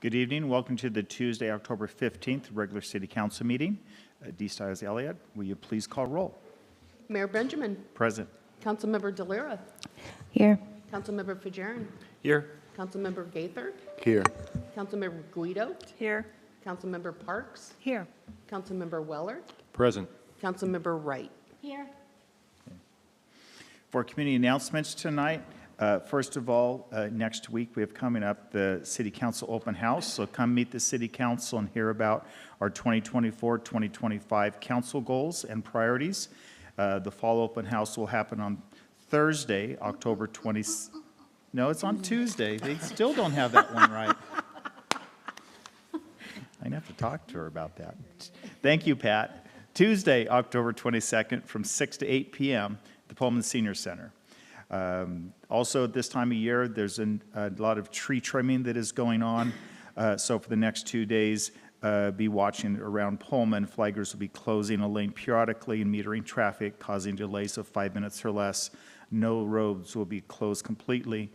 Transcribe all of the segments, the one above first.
Good evening. Welcome to the Tuesday, October 15th regular City Council meeting. D. Stiles Elliott, will you please call roll? Mayor Benjamin. Present. Councilmember Delira. Here. Councilmember Fajarin. Here. Councilmember Gaither. Here. Councilmember Guido. Here. Councilmember Parks. Here. Councilmember Weller. Present. Councilmember Wright. Here. For community announcements tonight, first of all, next week we have coming up the City Council Open House. So come meet the City Council and hear about our 2024-2025 council goals and priorities. The fall open house will happen on Thursday, October 20th. No, it's on Tuesday. They still don't have that one right. I'd have to talk to her about that. Thank you, Pat. Tuesday, October 22nd from 6 to 8 p.m. at the Pullman Senior Center. Also, at this time of year, there's a lot of tree trimming that is going on. So for the next 2 days, be watching around Pullman. Flaggers will be closing a lane periodically and metering traffic, causing delays of 5 minutes or less. No roads will be closed completely.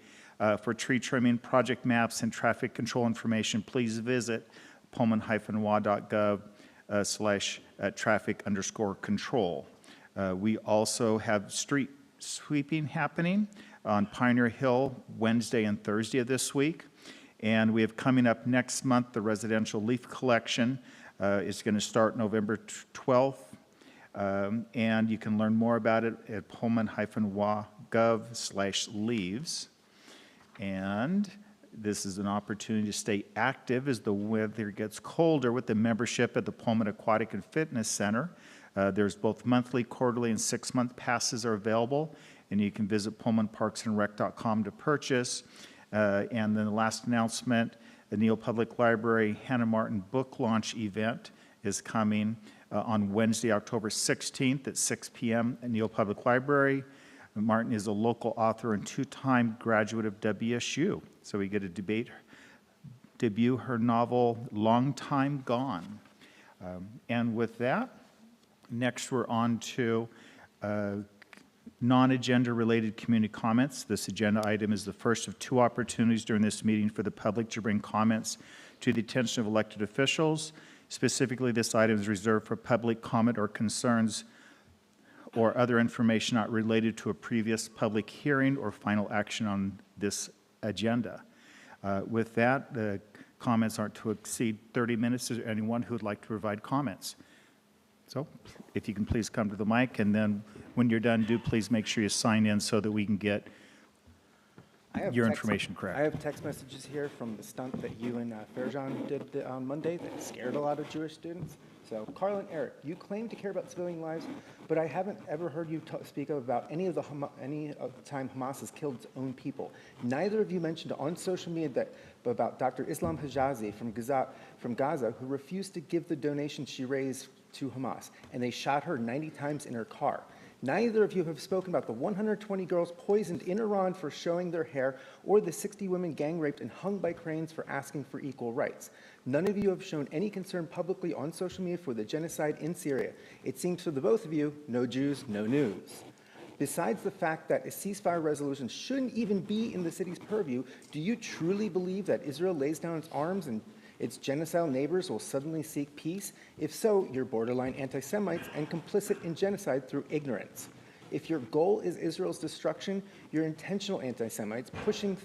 For tree trimming, project maps, and traffic control information, please visit pullman-wa.gov/traffic_control. We also have street sweeping happening on Pioneer Hill Wednesday and Thursday of this week. And we have coming up next month, the residential leaf collection is going to start November 12th. And you can learn more about it at pullman-wa.gov/leaves. And this is an opportunity to stay active as the weather gets colder with the membership at the Pullman Aquatic and Fitness Center. There's both monthly, quarterly, and 6-month passes are available, and you can visit pullmanparksandrec.com to purchase. And then the last announcement, the Neal Public Library Hannah Martin book launch event is coming on Wednesday, October 16th at 6 p.m. at Neal Public Library. Martin is a local author and 2-time graduate of WSU, so we get to debut her novel, Long Time Gone. And with that, next we're on to non-agenda related community comments. This agenda item is the first of 2 opportunities during this meeting for the public to bring comments to the attention of elected officials. Specifically, this item is reserved for public comment or concerns or other information not related to a previous public hearing or final action on this agenda. With that, the comments aren't to exceed 30 minutes. Is there anyone who would like to provide comments? So if you can please come to the mic, and then when you're done, do please make sure you sign in so that we can get your information correct. I have text messages here from the stunt that you and Fairjohn did on Monday that scared a lot of Jewish students. So, Carl and Eric, you claim to care about civilian lives, but I haven't ever heard you speak about any of the time Hamas has killed its own people. Neither of you mentioned on social media about Dr. Islam Hijazi from Gaza, who refused to give the donation she raised to Hamas, and they shot her 90 times in her car. Neither of you have spoken about the 120 girls poisoned in Iran for showing their hair, or the 60 women gang raped and hung by cranes for asking for equal rights. None of you have shown any concern publicly on social media for the genocide in Syria. It seems to the both of you, no Jews, no news. Besides the fact that a ceasefire resolution shouldn't even be in the city's purview, do you truly believe that Israel lays down its arms and its genocidal neighbors will suddenly seek peace? If so, you're borderline anti-Semites and complicit in genocide through ignorance. If your goal is Israel's destruction, you're intentional anti-Semites pushing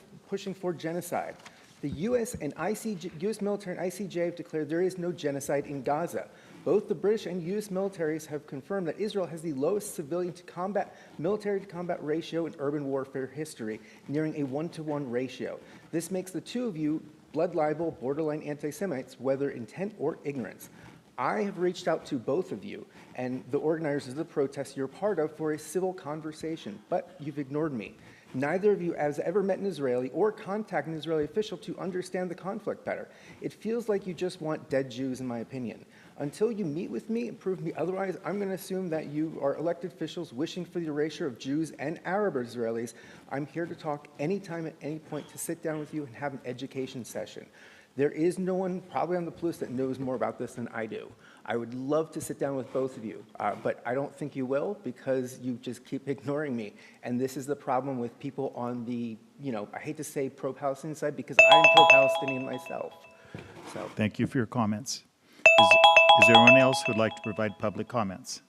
for genocide. The U.S. military and ICJ have declared there is no genocide in Gaza. Both the British and U.S. militaries have confirmed that Israel has the lowest military-to-combat ratio in urban warfare history, nearing a 1-to-1 ratio. This makes the two of you blood libel, borderline anti-Semites, whether intent or ignorance. I have reached out to both of you and the organizers of the protest you're part of for a civil conversation, but you've ignored me. Neither of you has ever met an Israeli or contacted an Israeli official to understand the conflict better. It feels like you just want dead Jews, in my opinion. Until you meet with me and prove me otherwise, I'm going to assume that you are elected officials wishing for the erasure of Jews and Arab Israelis. I'm here to talk anytime at any point, to sit down with you and have an education session. There is no one probably on the police that knows more about this than I do. I would love to sit down with both of you, but I don't think you will, because you just keep ignoring me. And this is the problem with people on the, I hate to say pro-Palestinian side, because I'm pro-Palestinian myself. So Thank you for your comments. Is there anyone else who would like to provide public comments?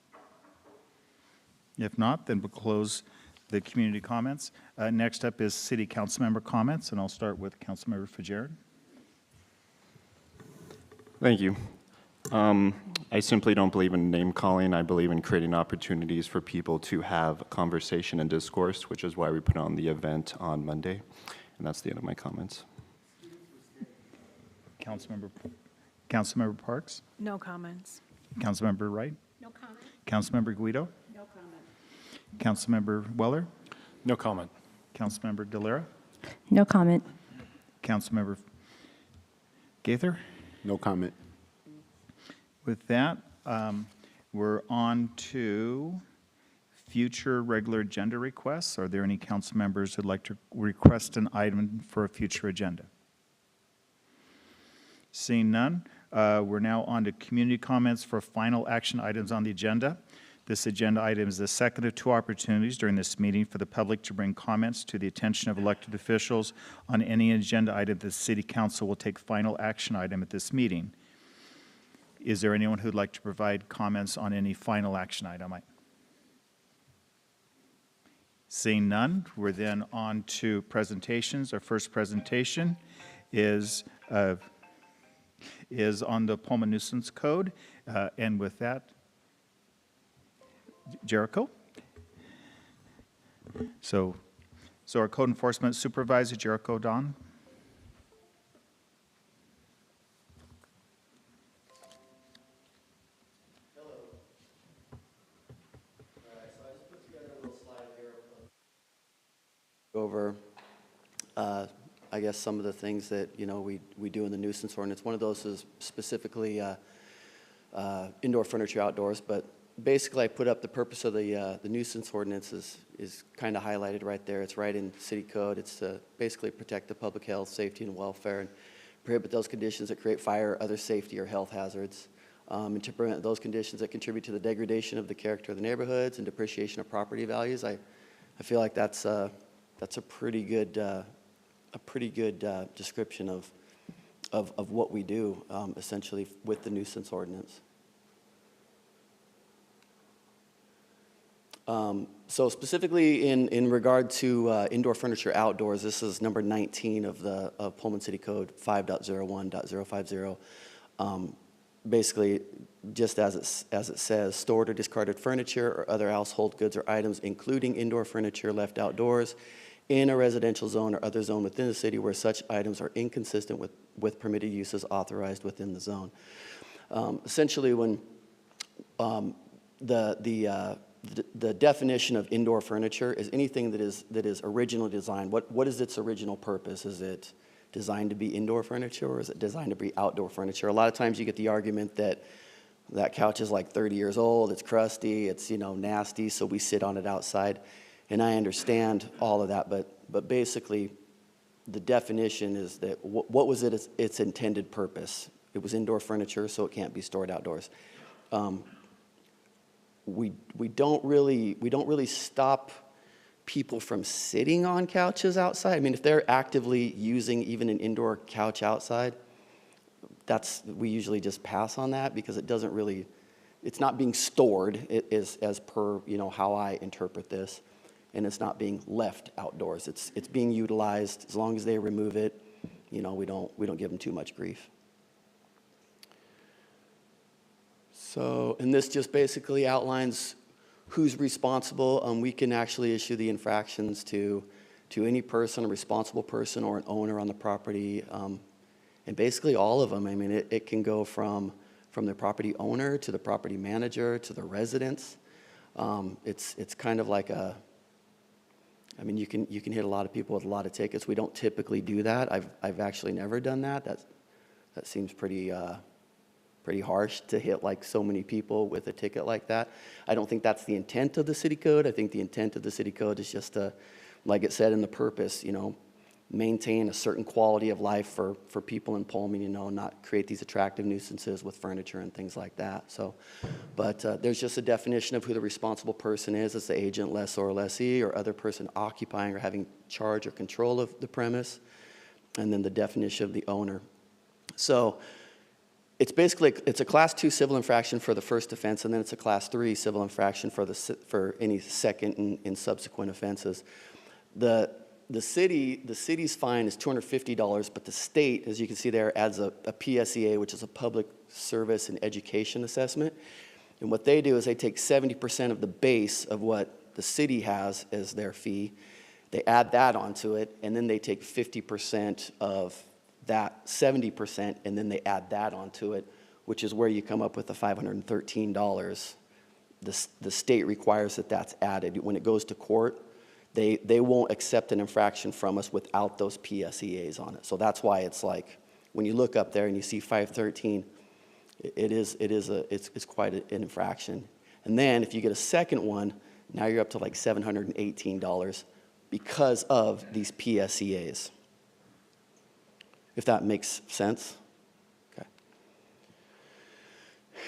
If not, then we'll close the community comments. Next up is city council member comments, and I'll start with Councilmember Fajardo. Thank you. I simply don't believe in name calling. I believe in creating opportunities for people to have conversation and discourse, which is why we put on the event on Monday. And that's the end of my comments. Councilmember Parks? No comments. Councilmember Wright? No comment. Councilmember Guido? No comment. Councilmember Weller? No comment. Councilmember Delera? No comment. Councilmember Gaither? No comment. With that, we're on to future regular agenda requests. Are there any council members who'd like to request an item for a future agenda? Seeing none, we're now on to community comments for final action items on the agenda. This agenda item is the second of two opportunities during this meeting for the public to bring comments to the attention of elected officials on any agenda item that the City Council will take final action item at this meeting. Is there anyone who'd like to provide comments on any final action item? Seeing none, we're then on to presentations. Our first presentation is on the Pullman nuisance code. And with that, Jericho. So our code enforcement supervisor, Jericho Don. Over, I guess, some of the things that, we do in the nuisance ordinance. One of those is specifically indoor furniture outdoors, but basically I put up the purpose of the nuisance ordinance is kind of highlighted right there. It's right in city code. It's to basically protect the public health, safety, and welfare, and prohibit those conditions that create fire or other safety or health hazards, and to prevent those conditions that contribute to the degradation of the character of the neighborhoods and depreciation of property values. I feel like that's a pretty good description of what we do, essentially, with the nuisance ordinance. So specifically in regard to indoor furniture outdoors, this is number 19 of Pullman City Code 5.01.050. Basically, just as it says, stored or discarded furniture or other household goods or items, including indoor furniture left outdoors in a residential zone or other zone within the city where such items are inconsistent with permitted uses authorized within the zone. Essentially, when the definition of indoor furniture is anything that is originally designed. What is its original purpose? Is it designed to be indoor furniture, or is it designed to be outdoor furniture? A lot of times you get the argument that couch is like 30 years old, it's crusty, it's nasty, so we sit on it outside. And I understand all of that, but basically the definition is that what was its intended purpose? It was indoor furniture, so it can't be stored outdoors. We don't really stop people from sitting on couches outside. I mean, if they're actively using even an indoor couch outside, we usually just pass on that because it's not being stored as per how I interpret this, and it's not being left outdoors. It's being utilized. As long as they remove it, we don't give them too much grief. So, and this just basically outlines who's responsible. We can actually issue the infractions to any person, a responsible person, or an owner on the property, and basically all of them. I mean, it can go from the property owner to the property manager to the residents. It's kind of like you can hit a lot of people with a lot of tickets. We don't typically do that. I've actually never done that. That seems pretty harsh to hit like so many people with a ticket like that. I don't think that's the intent of the city code. I think the intent of the city code is just to, like it said in the purpose, maintain a certain quality of life for people in Pullman, not create these attractive nuisances with furniture and things like that. So, but there's just a definition of who the responsible person is. It's the agent, lessor, or lessee, or other person occupying or having charge or control of the premise, and then the definition of the owner. So it's basically, it's a Class 2 civil infraction for the first offense, and then it's a Class 3 civil infraction for any second and subsequent offenses. The city's fine is $250, but the state, as you can see there, adds a PSEA, which is a public service and education assessment. And what they do is they take 70% of the base of what the city has as their fee, they add that onto it, and then they take 50% of that 70%, and then they add that onto it, which is where you come up with the $513. The state requires that that's added. When it goes to court, they won't accept an infraction from us without those PSEAs on it. So that's why it's like, when you look up there and you see 513, it's quite an infraction. And then if you get a second one, now you're up to like $718 because of these PSEAs. If that makes sense. Okay.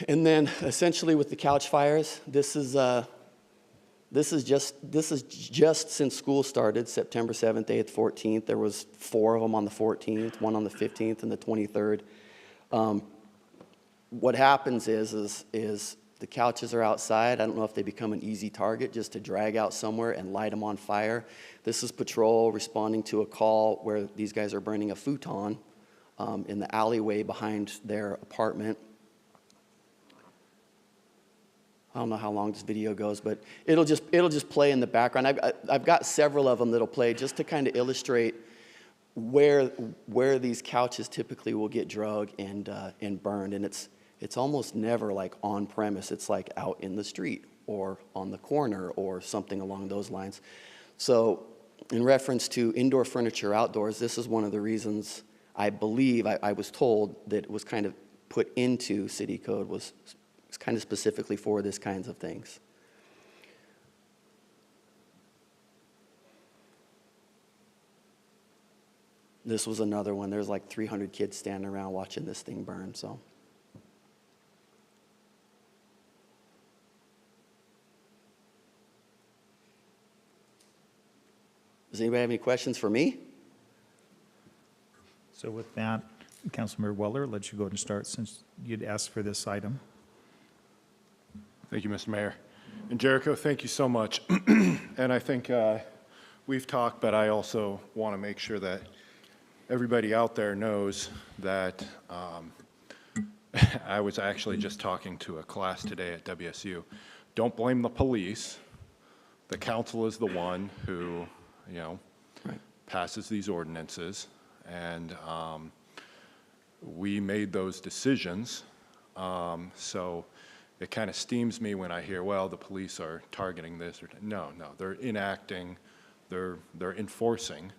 And then essentially with the couch fires, this is just since school started, September 7th, 8th, 14th. There was 4 of them on the 14th, 1 on the 15th, and the 23rd. What happens is the couches are outside. I don't know if they become an easy target just to drag out somewhere and light them on fire. This is patrol responding to a call where these guys are burning a futon in the alleyway behind their apartment. I don't know how long this video goes, but it'll just play in the background. I've got several of them that'll play just to kind of illustrate where these couches typically will get drug and burned, and it's almost never like on premise. It's like out in the street or on the corner or something along those lines. So in reference to indoor furniture outdoors, this is one of the reasons I believe I was told that it was kind of put into city code was kind of specifically for this kinds of things. This was another one. There's like 300 kids standing around watching this thing burn, so. Does anybody have any questions for me? So with that, Councilmember Weller, I'll let you go ahead and start since you'd asked for this item. Thank you, Mr. Mayor. And Jericho, thank you so much. And I think we've talked, but I also want to make sure that everybody out there knows that I was actually just talking to a class today at WSU. Don't blame the police. The council is the one who, Right. passes these ordinances, and we made those decisions. So it kind of steams me when I hear, well, the police are targeting this. No, they're enacting, they're enforcing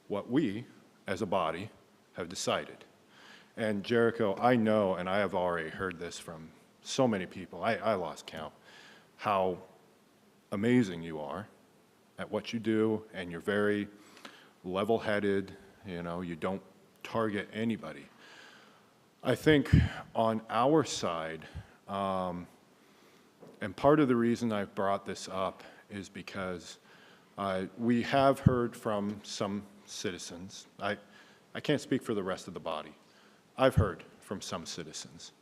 what we, as a body, have decided. And Jericho, I know, and I have already heard this from so many people, I lost count, how amazing you are at what you do, and you're very level-headed, you don't target anybody. I think on our side, and part of the reason I brought this up is because we have heard from some citizens. I can't speak for the rest of the body. I've heard from some citizens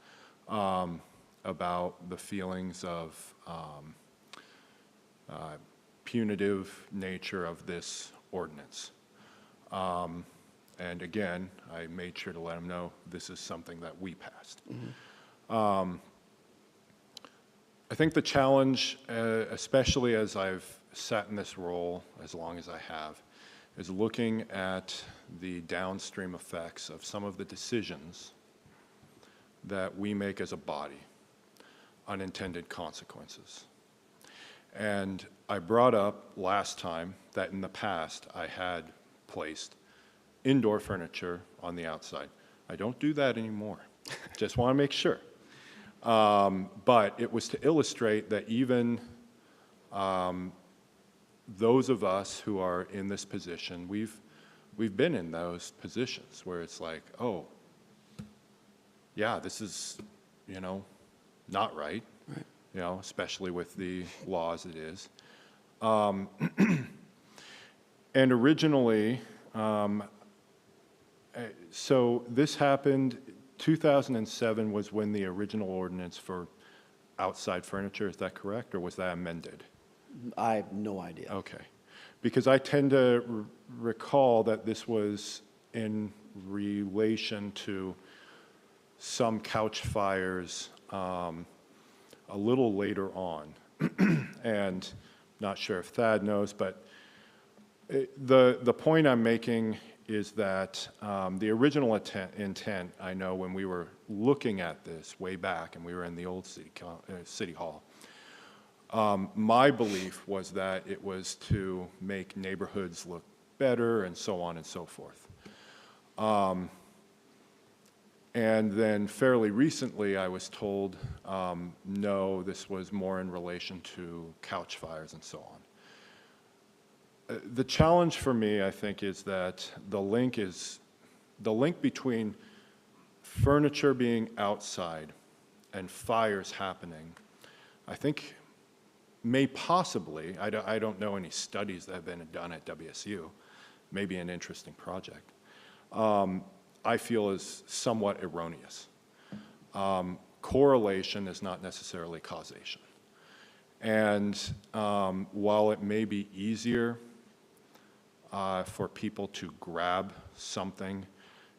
about the feelings of punitive nature of this ordinance. And again, I made sure to let them know this is something that we passed. Mm-hmm. I think the challenge, especially as I've sat in this role as long as I have, is looking at the downstream effects of some of the decisions that we make as a body, unintended consequences. And I brought up last time that in the past I had placed indoor furniture on the outside. I don't do that anymore. Just want to make sure. But it was to illustrate that even those of us who are in this position, we've been in those positions where it's like, oh, yeah, this is, not right. Right. Especially with the law as it is. And originally, So this happened, 2007 was when the original ordinance for outside furniture, is that correct, or was that amended? I have no idea. Okay. Because I tend to recall that this was in relation to some couch fires a little later on. And not sure if Thad knows, but the point I'm making is that the original intent, I know when we were looking at this way back, and we were in the old city hall, my belief was that it was to make neighborhoods look better and so on and so forth. And then fairly recently, I was told, no, this was more in relation to couch fires and so on. The challenge for me, I think, is that the link between furniture being outside and fires happening, I think may possibly, I don't know any studies that have been done at WSU, maybe an interesting project, I feel is somewhat erroneous. Correlation is not necessarily causation. And while it may be easier for people to grab something,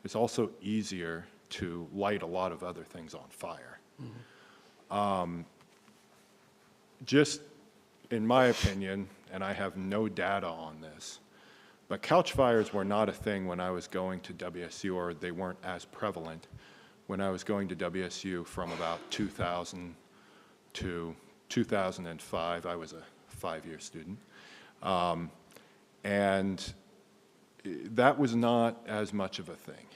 it's also easier to light a lot of other things on fire. Mm-hmm. Just in my opinion, and I have no data on this, but couch fires were not a thing when I was going to WSU, or they weren't as prevalent when I was going to WSU from about 2000 to 2005. I was a 5-year student. And that was not as much of a thing.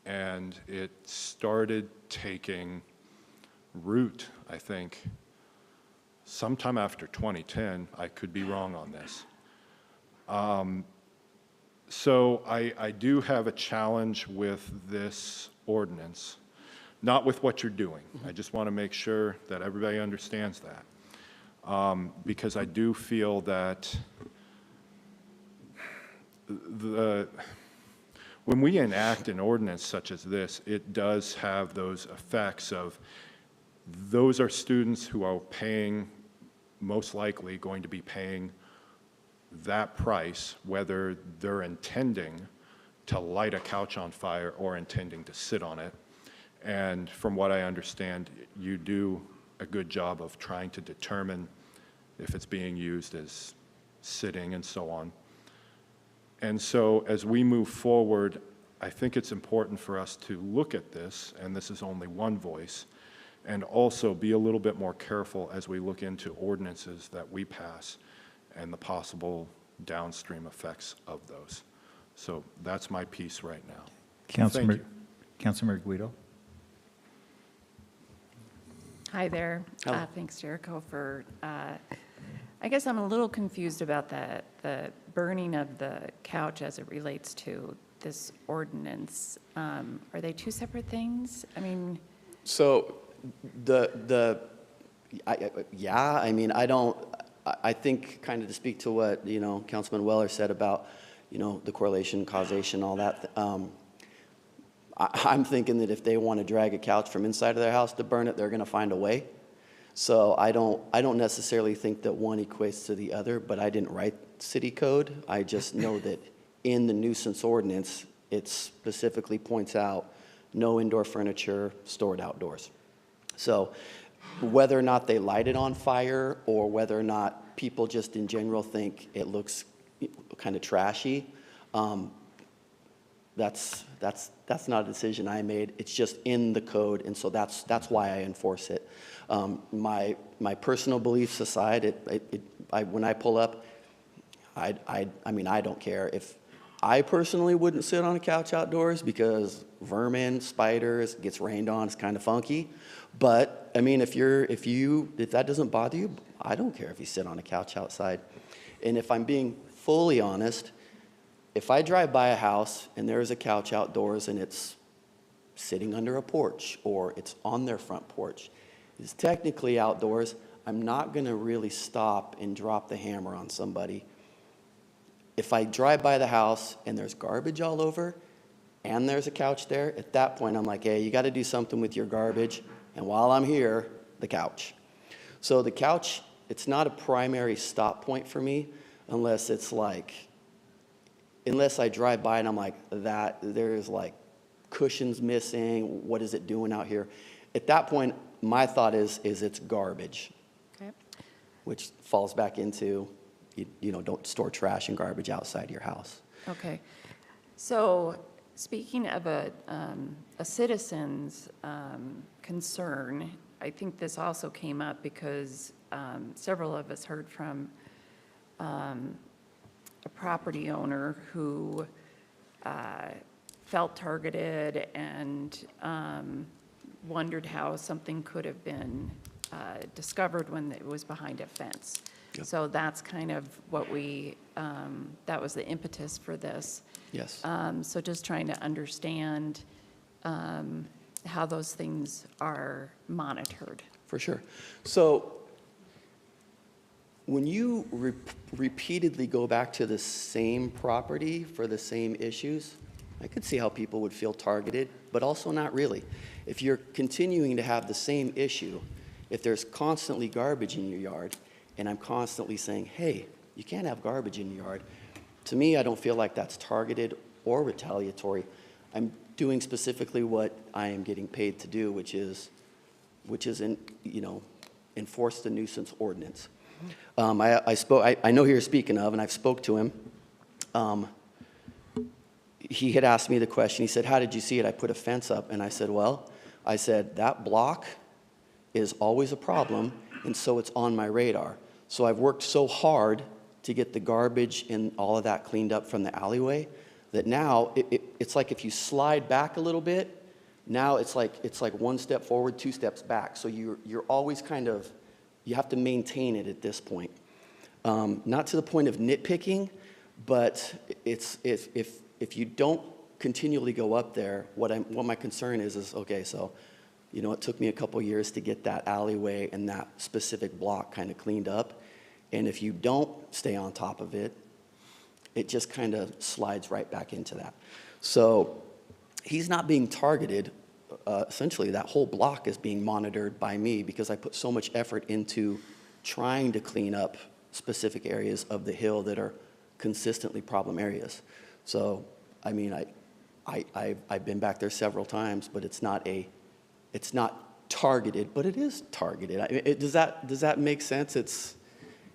And it started taking root, I think, sometime after 2010. I could be wrong on this. So I do have a challenge with this ordinance, not with what you're doing. I just want to make sure that everybody understands that. Because I do feel that when we enact an ordinance such as this, it does have those effects of, those are students who are paying, most likely going to be paying that price, whether they're intending to light a couch on fire or intending to sit on it. And from what I understand, you do a good job of trying to determine if it's being used as sitting and so on. And so as we move forward, I think it's important for us to look at this, and this is only one voice, and also be a little bit more careful as we look into ordinances that we pass and the possible downstream effects of those. So that's my piece right now. Thank you. Councilmember Guido. Hi there. Hello. Thanks, Jericho, for, I guess I'm a little confused about the burning of the couch as it relates to this ordinance. Are they two separate things? I mean, So I think kind of to speak to what, Councilman Weller said about, the correlation, causation, all that. I'm thinking that if they want to drag a couch from inside of their house to burn it, they're going to find a way. So I don't necessarily think that one equates to the other, but I didn't write city code. I just know that in the nuisance ordinance, it specifically points out no indoor furniture stored outdoors. So whether or not they light it on fire, or whether or not people just in general think it looks kind of trashy, that's not a decision I made. It's just in the code, and so that's why I enforce it. My personal beliefs aside, when I pull up, I mean, I don't care. If I personally wouldn't sit on a couch outdoors because vermin, spiders, gets rained on, it's kind of funky. But I mean, if that doesn't bother you, I don't care if you sit on a couch outside. And if I'm being fully honest, if I drive by a house and there's a couch outdoors and it's sitting under a porch or it's on their front porch, it's technically outdoors, I'm not going to really stop and drop the hammer on somebody. If I drive by the house and there's garbage all over and there's a couch there, at that point, I'm like, hey, you got to do something with your garbage. And while I'm here, the couch. So the couch, it's not a primary stop point for me unless it's like, unless I drive by and I'm like, that, there's like cushions missing, what is it doing out here? At that point, my thought is it's garbage, Okay. which falls back into, you know, don't store trash and garbage outside your house. Okay. So speaking of a citizen's concern, I think this also came up because several of us heard from a property owner who felt targeted and wondered how something could have been discovered when it was behind a fence. Yep. So that's kind of what that was the impetus for this. Yes. So just trying to understand how those things are monitored. For sure. So when you repeatedly go back to the same property for the same issues, I could see how people would feel targeted, but also not really. If you're continuing to have the same issue, if there's constantly garbage in your yard, and I'm constantly saying, hey, you can't have garbage in your yard, to me, I don't feel like that's targeted or retaliatory. I'm doing specifically what I am getting paid to do, which is enforce the nuisance ordinance. I know who you're speaking of, and I've spoke to him. He had asked me the question. He said, how did you see it? I put a fence up, and I said, well, that block is always a problem, and so it's on my radar. So I've worked so hard to get the garbage and all of that cleaned up from the alleyway that now it's like if you slide back a little bit, now it's like one step forward, two steps back. So you're always kind of, you have to maintain it at this point. Not to the point of nitpicking, but if you don't continually go up there, what my concern is okay, so it took me a couple years to get that alleyway and that specific block kind of cleaned up. And if you don't stay on top of it, it just kind of slides right back into that. So he's not being targeted. Essentially, that whole block is being monitored by me because I put so much effort into trying to clean up specific areas of the hill that are consistently problem areas. So, I mean, I've been back there several times, but it's not targeted, but it is targeted. Does that make sense?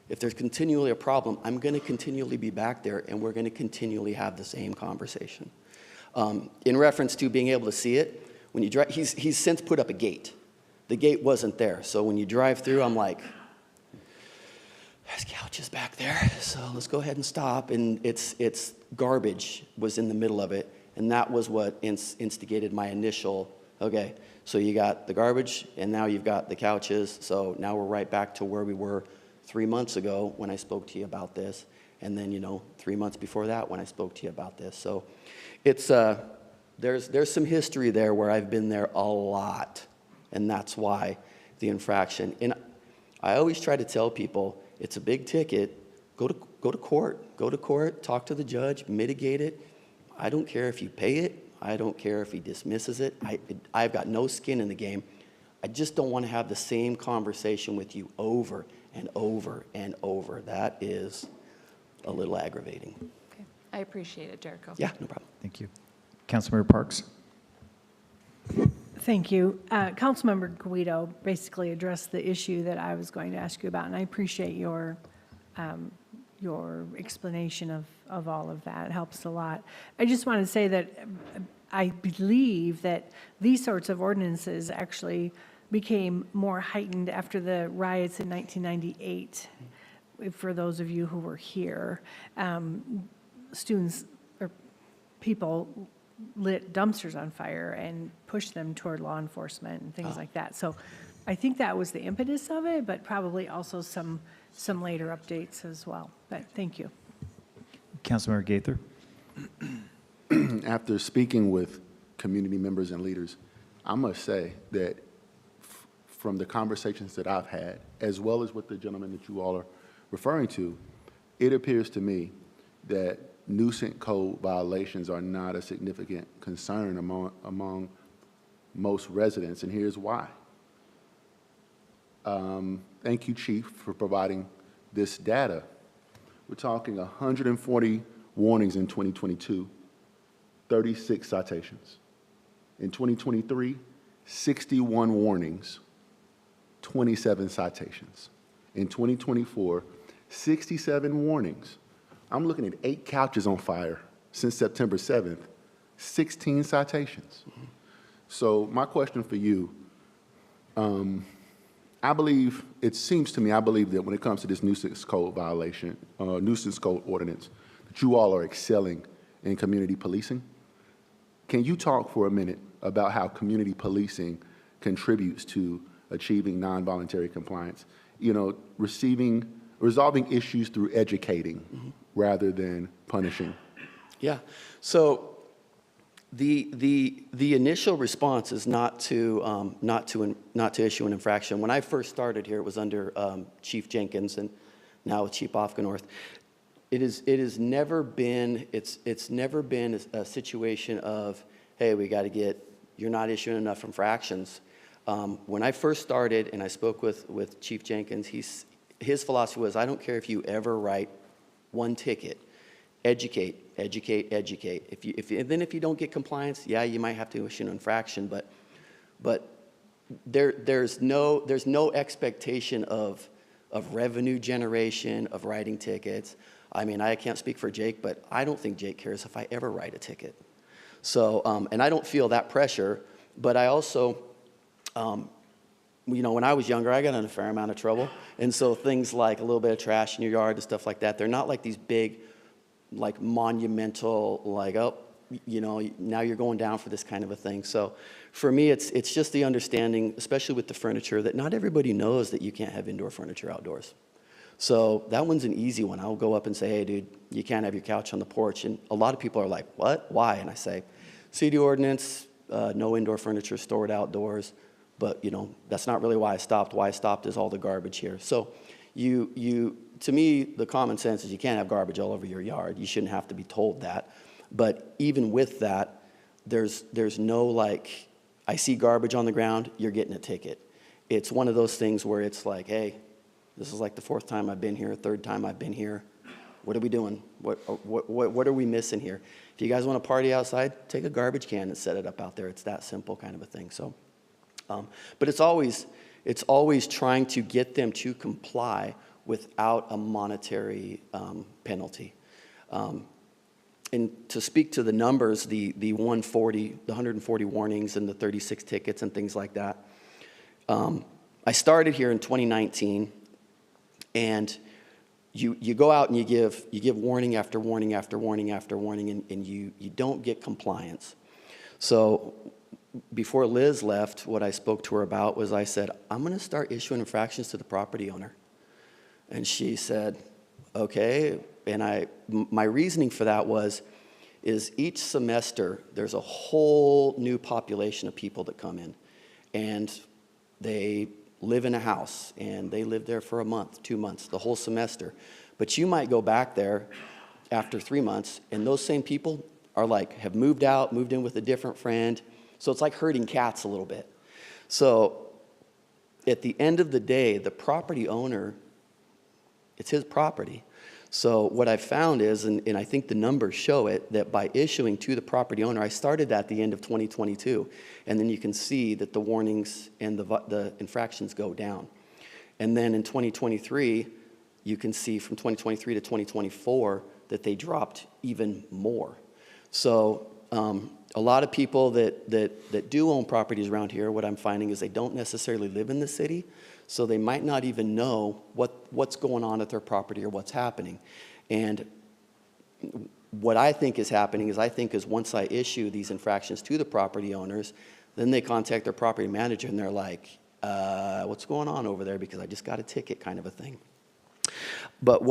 If there's continually a problem, I'm going to continually be back there, and we're going to continually have the same conversation. In reference to being able to see it, when you drive, he's since put up a gate. The gate wasn't there, so when you drive through, I'm like, there's couches back there, so let's go ahead and stop. And it's garbage was in the middle of it, and that was what instigated my initial, okay, so you got the garbage, and now you've got the couches, so now we're right back to where we were 3 months ago when I spoke to you about this, and then, 3 months before that when I spoke to you about this. So it's, there's some history there where I've been there a lot, and that's why the infraction. And I always try to tell people, it's a big ticket, go to court, talk to the judge, mitigate it. I don't care if you pay it. I don't care if he dismisses it. I've got no skin in the game. I just don't want to have the same conversation with you over and over and over. That is a little aggravating. Okay. I appreciate it, Jericho. Yeah, no problem. Thank you. Councilmember Parks? Thank you. Councilmember Guido basically addressed the issue that I was going to ask you about, and I appreciate your explanation of all of that. It helps a lot. I just want to say that I believe that these sorts of ordinances actually became more heightened after the riots in 1998. For those of you who were here, students or people lit dumpsters on fire and pushed them toward law enforcement and things like that. So I think that was the impetus of it, but probably also some later updates as well. But thank you. Councilmember Gaither? After speaking with community members and leaders, I must say that from the conversations that I've had, as well as with the gentleman that you all are referring to, it appears to me that nuisance code violations are not a significant concern among most residents, and here's why. Thank you, Chief, for providing this data. We're talking 140 warnings in 2022, 36 citations. In 2023, 61 warnings, 27 citations. In 2024, 67 warnings. I'm looking at 8 couches on fire since September 7th, 16 citations. So my question for you, I believe that when it comes to this nuisance code violation, nuisance code ordinance, that you all are excelling in community policing. Can you talk for a minute about how community policing contributes to achieving non-voluntary compliance? You know, resolving issues through educating rather than punishing. Yeah. So the initial response is not to issue an infraction. When I first started here, it was under Chief Jenkins, and now with Chief Ofgenorth. It has never been a situation of, hey, you're not issuing enough infractions. When I first started and I spoke with Chief Jenkins, his philosophy was, I don't care if you ever write one ticket, educate. If you don't get compliance, yeah, you might have to issue an infraction, but there's no expectation of revenue generation, of writing tickets. I mean, I can't speak for Jake, but I don't think Jake cares if I ever write a ticket. So, and I don't feel that pressure, but I also, you know, when I was younger, I got in a fair amount of trouble. And so things like a little bit of trash in your yard and stuff like that, they're not like these big, like monumental, like, oh, you know, now you're going down for this kind of a thing. So for me, it's just the understanding, especially with the furniture, that not everybody knows that you can't have indoor furniture outdoors. So that one's an easy one. I'll go up and say, hey, dude, you can't have your couch on the porch. And a lot of people are like, what? Why? And I say, city ordinance, no indoor furniture stored outdoors. But, you know, that's not really why I stopped. Why I stopped is all the garbage here. So to me, the common sense is you can't have garbage all over your yard. You shouldn't have to be told that. But even with that, there's no like, I see garbage on the ground, you're getting a ticket. It's one of those things where it's like, hey, this is like the 4th time I've been here, 3rd time I've been here. What are we doing? What are we missing here? If you guys want to party outside, take a garbage can and set it up out there. It's that simple kind of a thing. So, but it's always trying to get them to comply without a monetary penalty. And to speak to the numbers, the 140 warnings and the 36 tickets and things like that. I started here in 2019, and you go out and you give warning after warning after warning after warning, and you don't get compliance. So before Liz left, what I spoke to her about was I said, I'm going to start issuing infractions to the property owner. And she said, okay. And my reasoning for that is each semester there's a whole new population of people that come in, and they live in a house, and they live there for a month, 2 months, the whole semester. But you might go back there after 3 months, and those same people are like, have moved out, moved in with a different friend. So it's like herding cats a little bit. So at the end of the day, the property owner, it's his property. So what I found is, and I think the numbers show it, that by issuing to the property owner, I started that at the end of 2022, and then you can see that the warnings and the infractions go down. And then in 2023, you can see from 2023 to 2024 that they dropped even more. So a lot of people that do own properties around here, what I'm finding is they don't necessarily live in the city, so they might not even know what's going on at their property or what's happening. And what I think is happening is once I issue these infractions to the property owners, then they contact their property manager and they're like, what's going on over there, because I just got a ticket, kind of a thing. But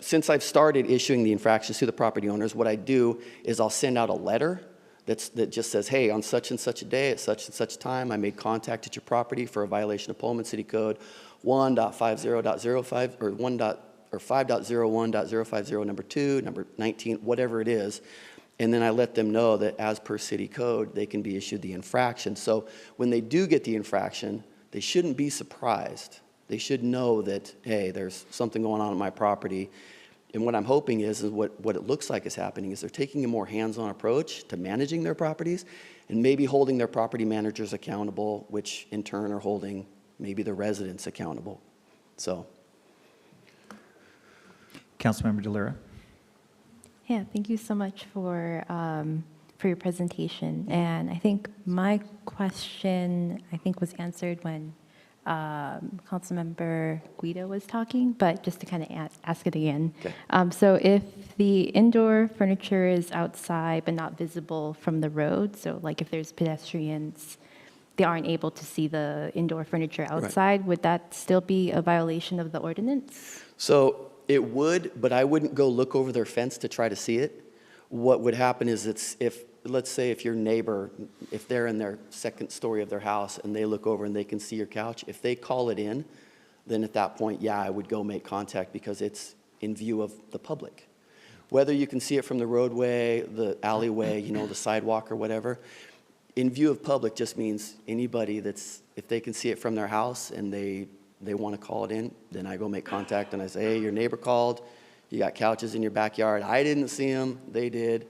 since I've started issuing the infractions to the property owners, what I do is I'll send out a letter that just says, hey, on such and such a day at such and such time, I made contact at your property for a violation of Pullman City Code 1.50.05 or or 5.01.050, number 2, number 19, whatever it is. And then I let them know that as per city code, they can be issued the infraction. So when they do get the infraction, they shouldn't be surprised. They should know that, hey, there's something going on my property. And what I'm hoping is what it looks like is happening is they're taking a more hands-on approach to managing their properties and maybe holding their property managers accountable, which in turn are holding maybe the residents accountable. So. Councilmember DeLira. Yeah, thank you so much for your presentation. And I think my question, was answered when Councilmember Guido was talking, but just to kind of ask it again. Okay. So if the indoor furniture is outside but not visible from the road, so like if there's pedestrians, they aren't able to see the indoor furniture outside, would that still be a violation of the ordinance? So it would, but I wouldn't go look over their fence to try to see it. What would happen is let's say if your neighbor, if they're in their second story of their house and they look over and they can see your couch, if they call it in, then at that point, yeah, I would go make contact because it's in view of the public. Whether you can see it from the roadway, the alleyway, the sidewalk or whatever, in view of public just means anybody if they can see it from their house and they want to call it in, then I go make contact and I say, hey, your neighbor called, you got couches in your backyard, I didn't see them, they did,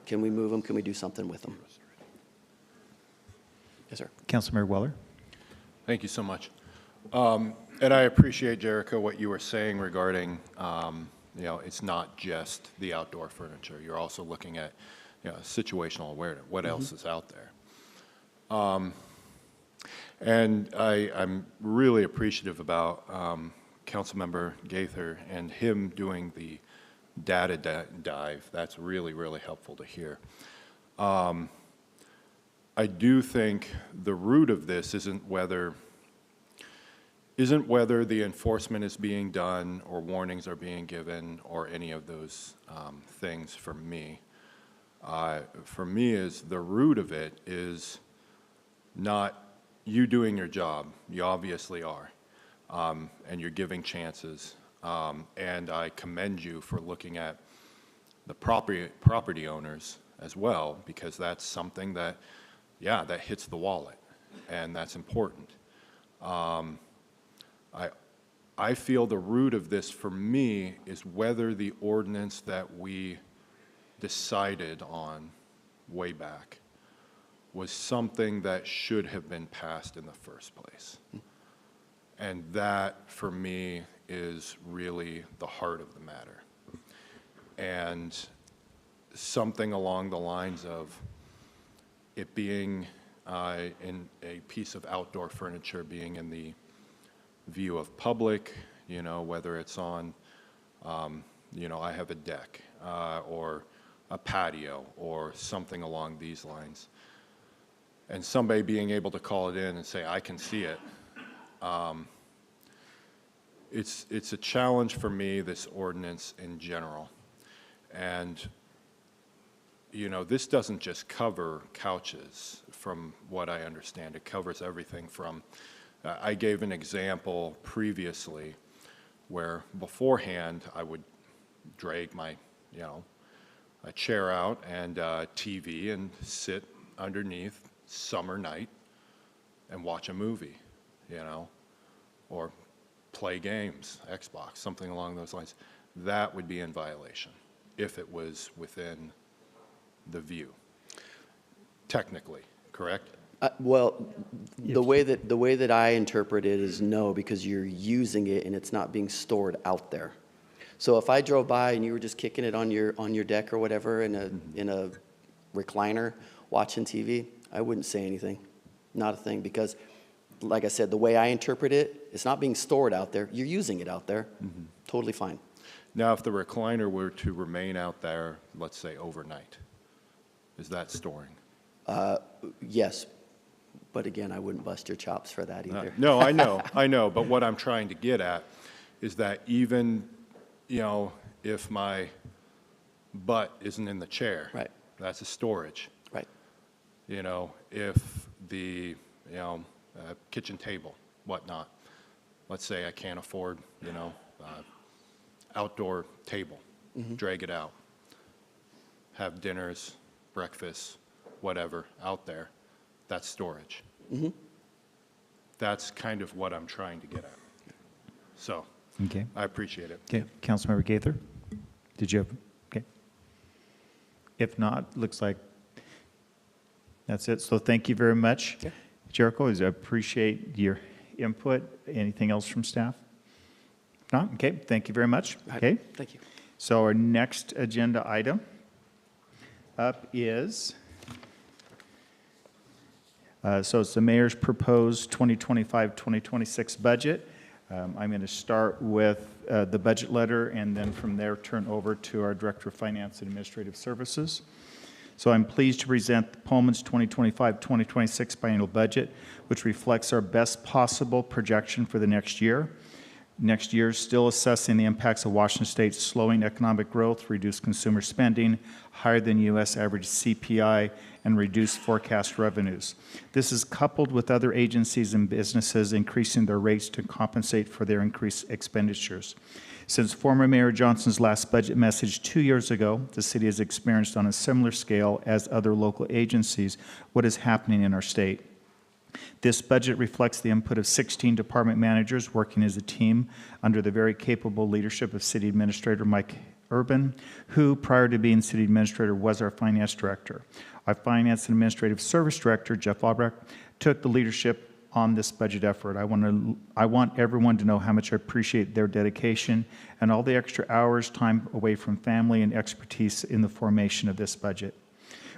can we move them, can we do something with them? Yes, sir. Councilmember Weller. Thank you so much. And I appreciate, Jericho, what you were saying regarding, it's not just the outdoor furniture. You're also looking at, situational awareness. What else is out there? And I'm really appreciative about Councilmember Gaither and him doing the data dive. That's really, really helpful to hear. I do think the root of this isn't whether the enforcement is being done or warnings are being given or any of those things for me. For me, is the root of it is not you doing your job. You obviously are, and you're giving chances. And I commend you for looking at the property owners as well, because that's something that, that hits the wallet, and that's important. I feel the root of this for me is whether the ordinance that we decided on way back was something that should have been passed in the first place. And that, for me, is really the heart of the matter. And something along the lines of it being in a piece of outdoor furniture being in the view of public, whether it's on, I have a deck or a patio or something along these lines. And somebody being able to call it in and say, I can see it. It's a challenge for me, this ordinance in general. And, this doesn't just cover couches from what I understand. It covers everything from, I gave an example previously where beforehand I would drag my, a chair out and TV and sit underneath summer night and watch a movie, or play games, Xbox, something along those lines. That would be in violation if it was within the view. Technically, correct? Well, the way that I interpret it is no, because you're using it and it's not being stored out there. So if I drove by and you were just kicking it on your deck or whatever in a recliner watching TV, I wouldn't say anything, not a thing, because like I said, the way I interpret it, it's not being stored out there. You're using it out there. Totally fine. Now, if the recliner were to remain out there, let's say overnight, is that storing? Yes. But again, I wouldn't bust your chops for that either. No, I know. But what I'm trying to get at is that even, if my butt isn't in the chair, Right. that's a storage. Right. If the, kitchen table, whatnot, let's say I can't afford, outdoor table, drag it out, have dinners, breakfasts, whatever, out there, that's storage. That's kind of what I'm trying to get at. So, Okay. I appreciate it. Okay, Councilmember Gaither, did you have, okay. If not, looks like that's it. So thank you very much. Yeah. Jericho, I appreciate your input. Anything else from staff? If not, okay, thank you very much. Okay, Thank you. so our next agenda item up is, so it's the mayor's proposed 2025-2026 budget. I'm going to start with the budget letter, and then from there turn over to our Director of Finance and Administrative Services. So I'm pleased to present Pullman's 2025-2026 biennial budget, which reflects our best possible projection for the next year. Next year, still assessing the impacts of Washington State's slowing economic growth, reduced consumer spending, higher than U.S. average CPI, and reduced forecast revenues. This is coupled with other agencies and businesses increasing their rates to compensate for their increased expenditures. Since former Mayor Johnson's last budget message 2 years ago, the city has experienced on a similar scale as other local agencies what is happening in our state. This budget reflects the input of 16 department managers working as a team under the very capable leadership of City Administrator Mike Urban, who, prior to being City Administrator, was our Finance Director. Our Finance and Administrative Service Director, Jeff Albrecht, took the leadership on this budget effort. I want everyone to know how much I appreciate their dedication and all the extra hours, time away from family, and expertise in the formation of this budget.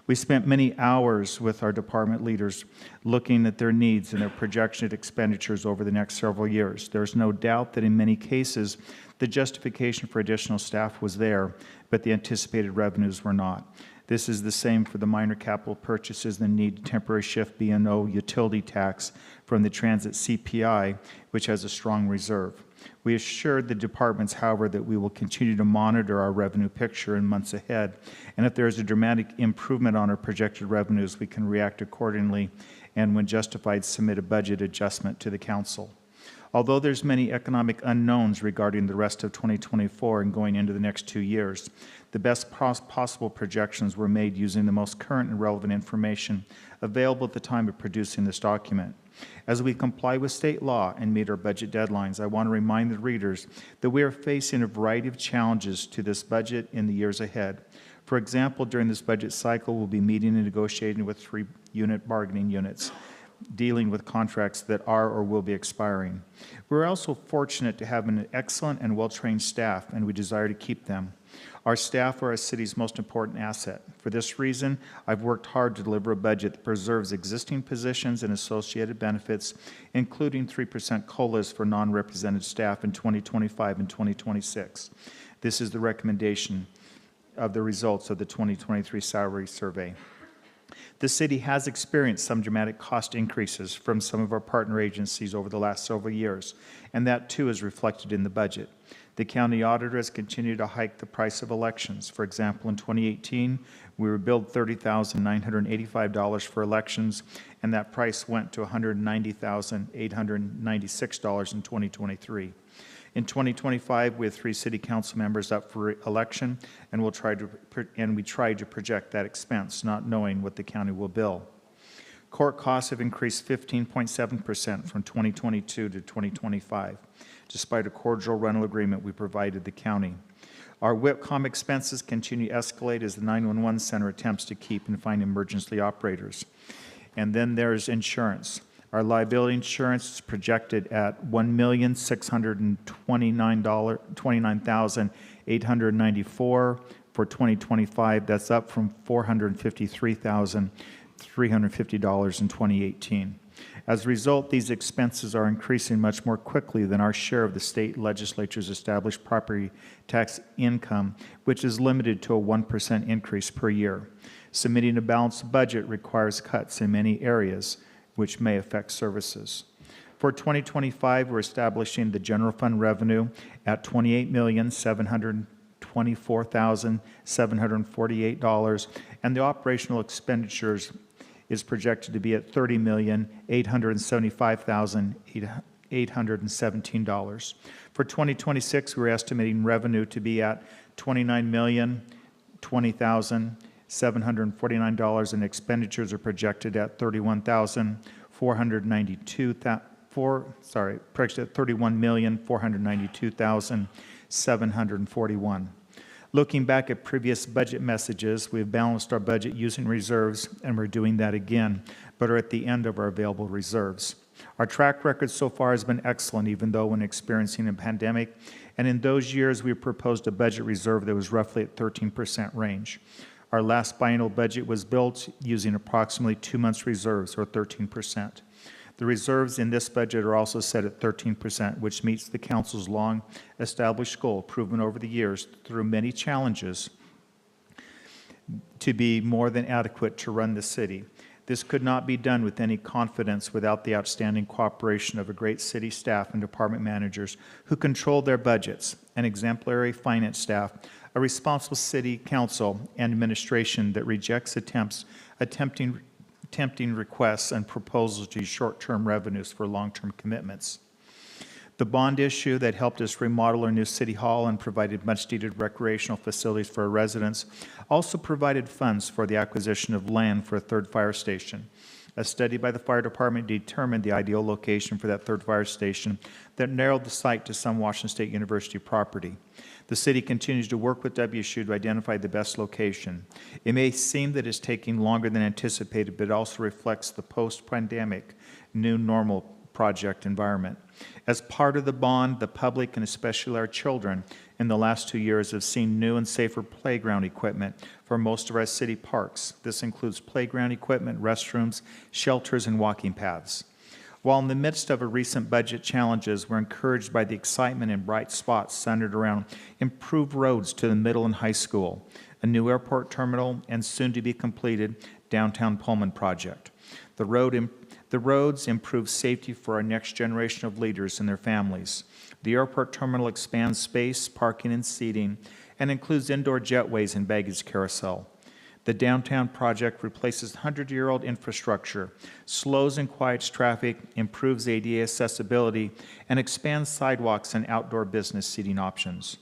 We spent many hours with our department leaders looking at their needs and their projected expenditures over the next several years. There's no doubt that in many cases, the justification for additional staff was there, but the anticipated revenues were not. This is the same for the minor capital purchases, the need to temporary shift B&O utility tax from the transit CPI, which has a strong reserve. We assured the departments, however, that we will continue to monitor our revenue picture in months ahead, and if there is a dramatic improvement on our projected revenues, we can react accordingly and, when justified, submit a budget adjustment to the council. Although there's many economic unknowns regarding the rest of 2024 and going into the next 2 years, the best possible projections were made using the most current and relevant information available at the time of producing this document. As we comply with state law and meet our budget deadlines, I want to remind the readers that we are facing a variety of challenges to this budget in the years ahead. For example, during this budget cycle, we'll be meeting and negotiating with 3 bargaining units, dealing with contracts that are or will be expiring. We're also fortunate to have an excellent and well-trained staff, and we desire to keep them. Our staff are our city's most important asset. For this reason, I've worked hard to deliver a budget that preserves existing positions and associated benefits, including 3% COLAs for non-represented staff in 2025 and 2026. This is the recommendation of the results of the 2023 salary survey. The city has experienced some dramatic cost increases from some of our partner agencies over the last several years, and that too is reflected in the budget. The county auditor has continued to hike the price of elections. For example, in 2018, we were billed $30,985 for elections, and that price went to $190,896 in 2023. In 2025, we have 3 city council members up for election, and we tried to project that expense, not knowing what the county will bill. Court costs have increased 15.7% from 2022 to 2025, despite a cordial rental agreement we provided the county. Our WIPCOM expenses continue to escalate as the 911 center attempts to keep and find emergency operators. And then there's insurance. Our liability insurance is projected at $1,629,894 for 2025. That's up from $453,350 in 2018. As a result, these expenses are increasing much more quickly than our share of the state legislature's established property tax income, which is limited to a 1% increase per year. Submitting a balanced budget requires cuts in many areas, which may affect services. For 2025, we're establishing the general fund revenue at $28,724,748, and the operational expenditures is projected to be at $30,875,800. $817. For 2026, we're estimating revenue to be at $29,020,749, and expenditures are projected at $31,492,741. Looking back at previous budget messages, we've balanced our budget using reserves, and we're doing that again, but are at the end of our available reserves. Our track record so far has been excellent, even though when experiencing a pandemic, and in those years, we proposed a budget reserve that was roughly at 13% range. Our last biennial budget was built using approximately 2 months' reserves, or 13%. The reserves in this budget are also set at 13%, which meets the council's long-established goal, proven over the years through many challenges, to be more than adequate to run the city. This could not be done with any confidence without the outstanding cooperation of a great city staff and department managers who control their budgets, an exemplary finance staff, a responsible city council and administration that rejects attempting requests and proposals to use short-term revenues for long-term commitments. The bond issue that helped us remodel our new city hall and provided much-needed recreational facilities for our residents also provided funds for the acquisition of land for a third fire station. A study by the fire department determined the ideal location for that third fire station that narrowed the site to some Washington State University property. The city continues to work with WSU to identify the best location. It may seem that it's taking longer than anticipated, but it also reflects the post-pandemic new normal project environment. As part of the bond, the public, and especially our children, in the last 2 years have seen new and safer playground equipment for most of our city parks. This includes playground equipment, restrooms, shelters, and walking paths. While in the midst of a recent budget challenges, we're encouraged by the excitement and bright spots centered around improved roads to the middle and high school, a new airport terminal, and soon-to-be completed downtown Pullman project. The roads improve safety for our next generation of leaders and their families. The airport terminal expands space, parking, and seating, and includes indoor jetways and baggage carousel. The downtown project replaces 100-year-old infrastructure, slows and quiets traffic, improves ADA accessibility, and expands sidewalks and outdoor business seating options.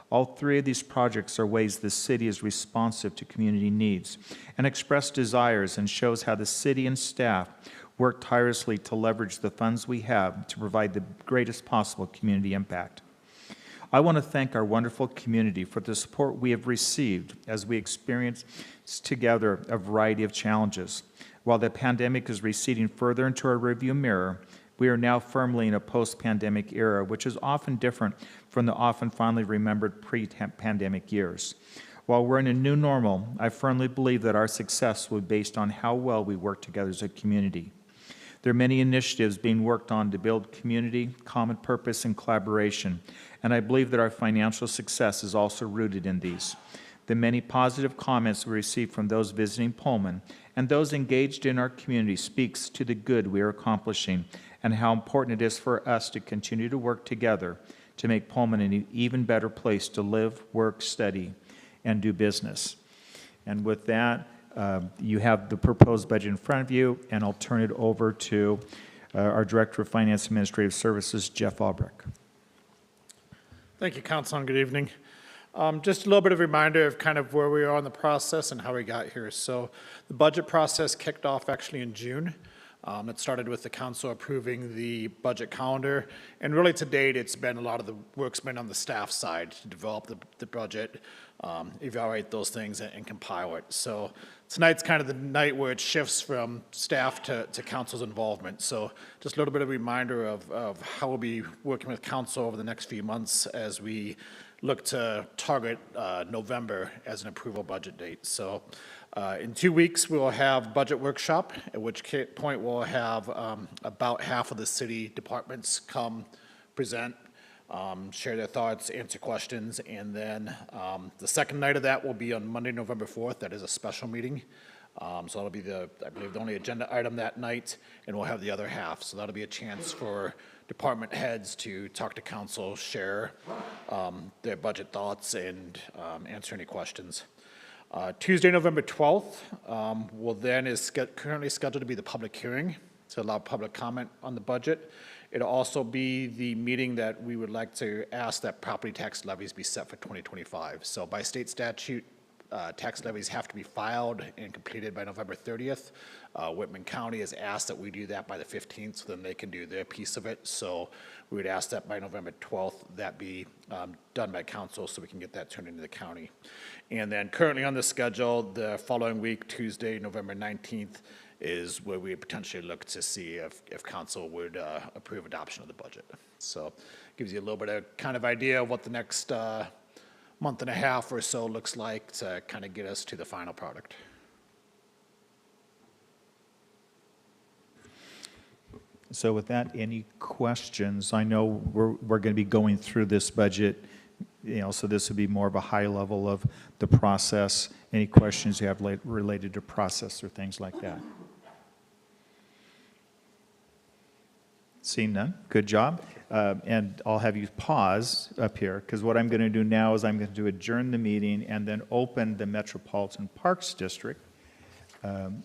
All three of these projects are ways the city is responsive to community needs and express desires, and shows how the city and staff work tirelessly to leverage the funds we have to provide the greatest possible community impact. I want to thank our wonderful community for the support we have received as we experience together a variety of challenges. While the pandemic is receding further into our rearview mirror, we are now firmly in a post-pandemic era, which is often different from the often fondly remembered pre-pandemic years. While we're in a new normal, I firmly believe that our success will be based on how well we work together as a community. There are many initiatives being worked on to build community, common purpose, and collaboration, and I believe that our financial success is also rooted in these. The many positive comments we receive from those visiting Pullman and those engaged in our community speaks to the good we are accomplishing and how important it is for us to continue to work together to make Pullman an even better place to live, work, study, and do business. And with that, you have the proposed budget in front of you, and I'll turn it over to our Director of Finance and Administrative Services, Jeff Albrecht. Thank you, Council, and good evening. Just a little bit of a reminder of kind of where we are in the process and how we got here. So the budget process kicked off actually in June. It started with the council approving the budget calendar, and really to date, it's been a lot of the work's been on the staff side to develop the budget, evaluate those things, and compile it. So tonight's kind of the night where it shifts from staff to council's involvement. So just a little bit of a reminder of how we'll be working with council over the next few months as we look to target November as an approval budget date. So in 2 weeks, we will have budget workshop, at which point we'll have about half of the city departments come present, share their thoughts, answer questions, and then the second night of that will be on Monday, November 4th. That is a special meeting. So that'll be I believe, the only agenda item that night, and we'll have the other half. So that'll be a chance for department heads to talk to council, share their budget thoughts, and answer any questions. Tuesday, November 12th, will then is currently scheduled to be the public hearing to allow public comment on the budget. It'll also be the meeting that we would like to ask that property tax levies be set for 2025. So by state statute, tax levies have to be filed and completed by November 30th. Whitman County has asked that we do that by the 15th, so then they can do their piece of it. So we would ask that by November 12th, that be done by council so we can get that turned into the county. And then currently on the schedule, the following week, Tuesday, November 19th, is where we potentially look to see if council would approve adoption of the budget. So gives you a little bit of kind of idea of what the next month and a half or so looks like to kind of get us to the final product. So with that, any questions? I know we're going to be going through this budget, so this would be more of a high level of the process. Any questions you have related to process or things like that? Seeing none, good job. And I'll have you pause up here, because what I'm going to do now is I'm going to adjourn the meeting and then open the Metropolitan Parks District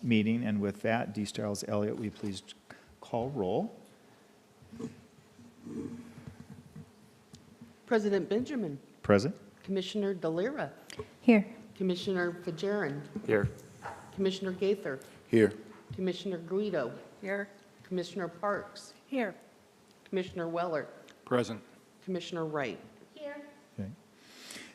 meeting. And with that, D. Stiles Elliott, will you please call roll? President Benjamin, Present. Commissioner Delira, Here. Commissioner Fajarin, Here. Commissioner Gaither, Here. Commissioner Guido, Here. Commissioner Parks, Here. Commissioner Weller, Present. Commissioner Wright. Okay.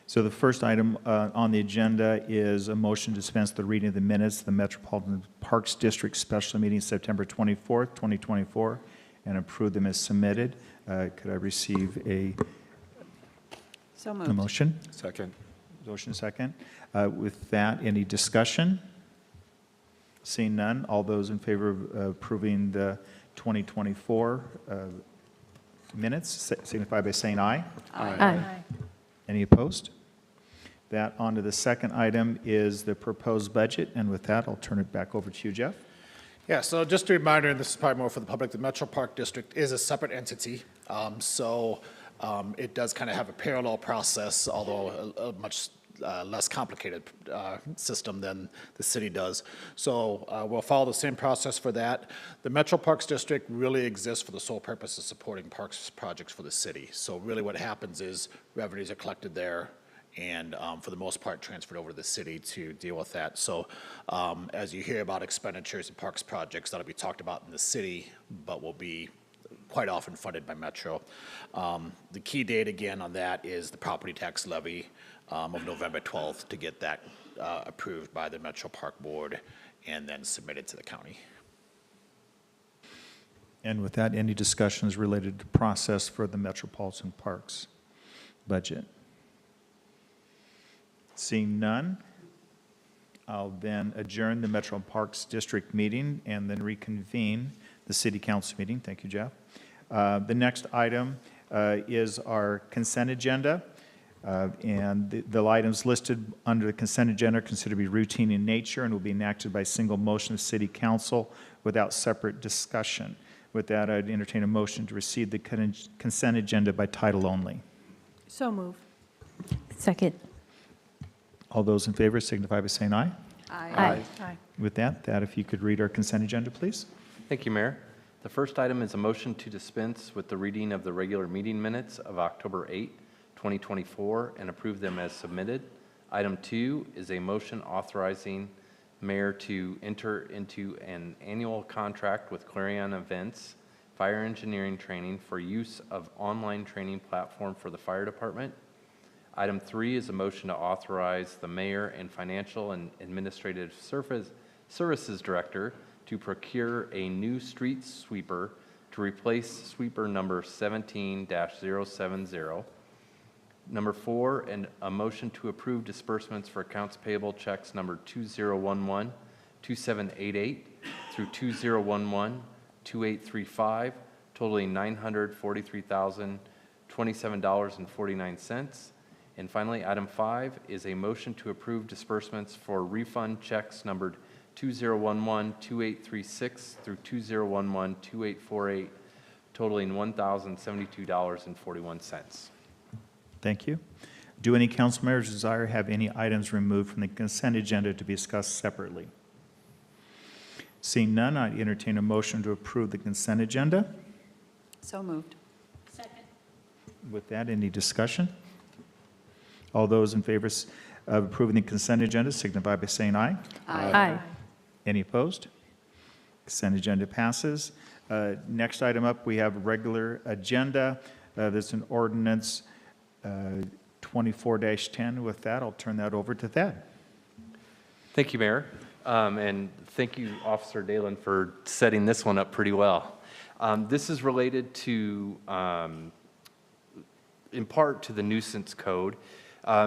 So the first item on the agenda is a motion to dispense the reading of the minutes of the Metropolitan Parks District Special Meeting September 24th, 2024, and approve them as submitted. Could I receive a So a moved. motion? Second. Motion second. With that, any discussion? Seeing none, all those in favor of approving the 2024 minutes signify by saying aye. Aye. Any opposed? That on to the second item is the proposed budget, and with that, I'll turn it back over to you, Jeff. Yeah, so just a reminder, and this is probably more for the public, the Metro Park District is a separate entity. It does kind of have a parallel process, although a much less complicated system than the city does. So we'll follow the same process for that. The Metro Parks District really exists for the sole purpose of supporting parks projects for the city. So really what happens is revenues are collected there and for the most part transferred over to the city to deal with that. So as you hear about expenditures and parks projects, that'll be talked about in the city, but will be quite often funded by Metro. The key date again on that is the property tax levy of November 12th to get that approved by the Metro Park Board and then submitted to the county. And with that, any discussions related to process for the Metropolitan Parks budget? Seeing none, I'll then adjourn the Metro Parks District meeting and then reconvene the City Council meeting. Thank you, Jeff. The next item is our consent agenda. And the items listed under the consent agenda are considered to be routine in nature and will be enacted by single motion of City Council without separate discussion. With that, I'd entertain a motion to receive the consent agenda by title only. So move. Second. All those in favor signify by saying aye. Aye. Aye. With that, if you could read our consent agenda, please. Thank you, Mayor. The first item is a motion to dispense with the reading of the regular meeting minutes of October 8, 2024, and approve them as submitted. Item 2 is a motion authorizing Mayor to enter into an annual contract with Clarion Events Fire Engineering Training for use of online training platform for the fire department. Item 3 is a motion to authorize the mayor and financial and administrative services director to procure a new street sweeper to replace sweeper number 17-070. Number 4, and a motion to approve disbursements for accounts payable checks number 2011-2788 through 2011-2835, totaling $943,027.49. And finally, item 5 is a motion to approve disbursements for refund checks numbered 2011-2836 through 2011-2848, totaling $1,072.41. Thank you. Do any council members desire to have any items removed from the consent agenda to be discussed separately? Seeing none, I entertain a motion to approve the consent agenda. So moved. With that, any discussion? All those in favor of approving the consent agenda signify by saying aye. Aye. Any opposed? Consent agenda passes. Next item up, we have regular agenda. There's an ordinance 24-10. With that, I'll turn that over to Thad. Thank you, Mayor. And thank you, Officer Dalen, for setting this one up pretty well. This is related to, in part, to the nuisance code,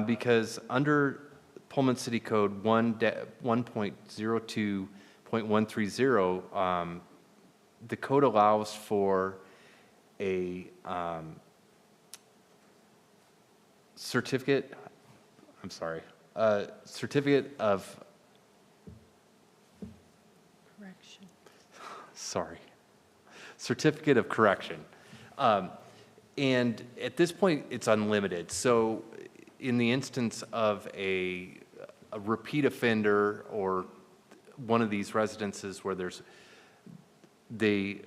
because under Pullman City Code 1.02.130, the code allows for a certificate of Correction. certificate of correction. And at this point, it's unlimited. So in the instance of a repeat offender or one of these residences where the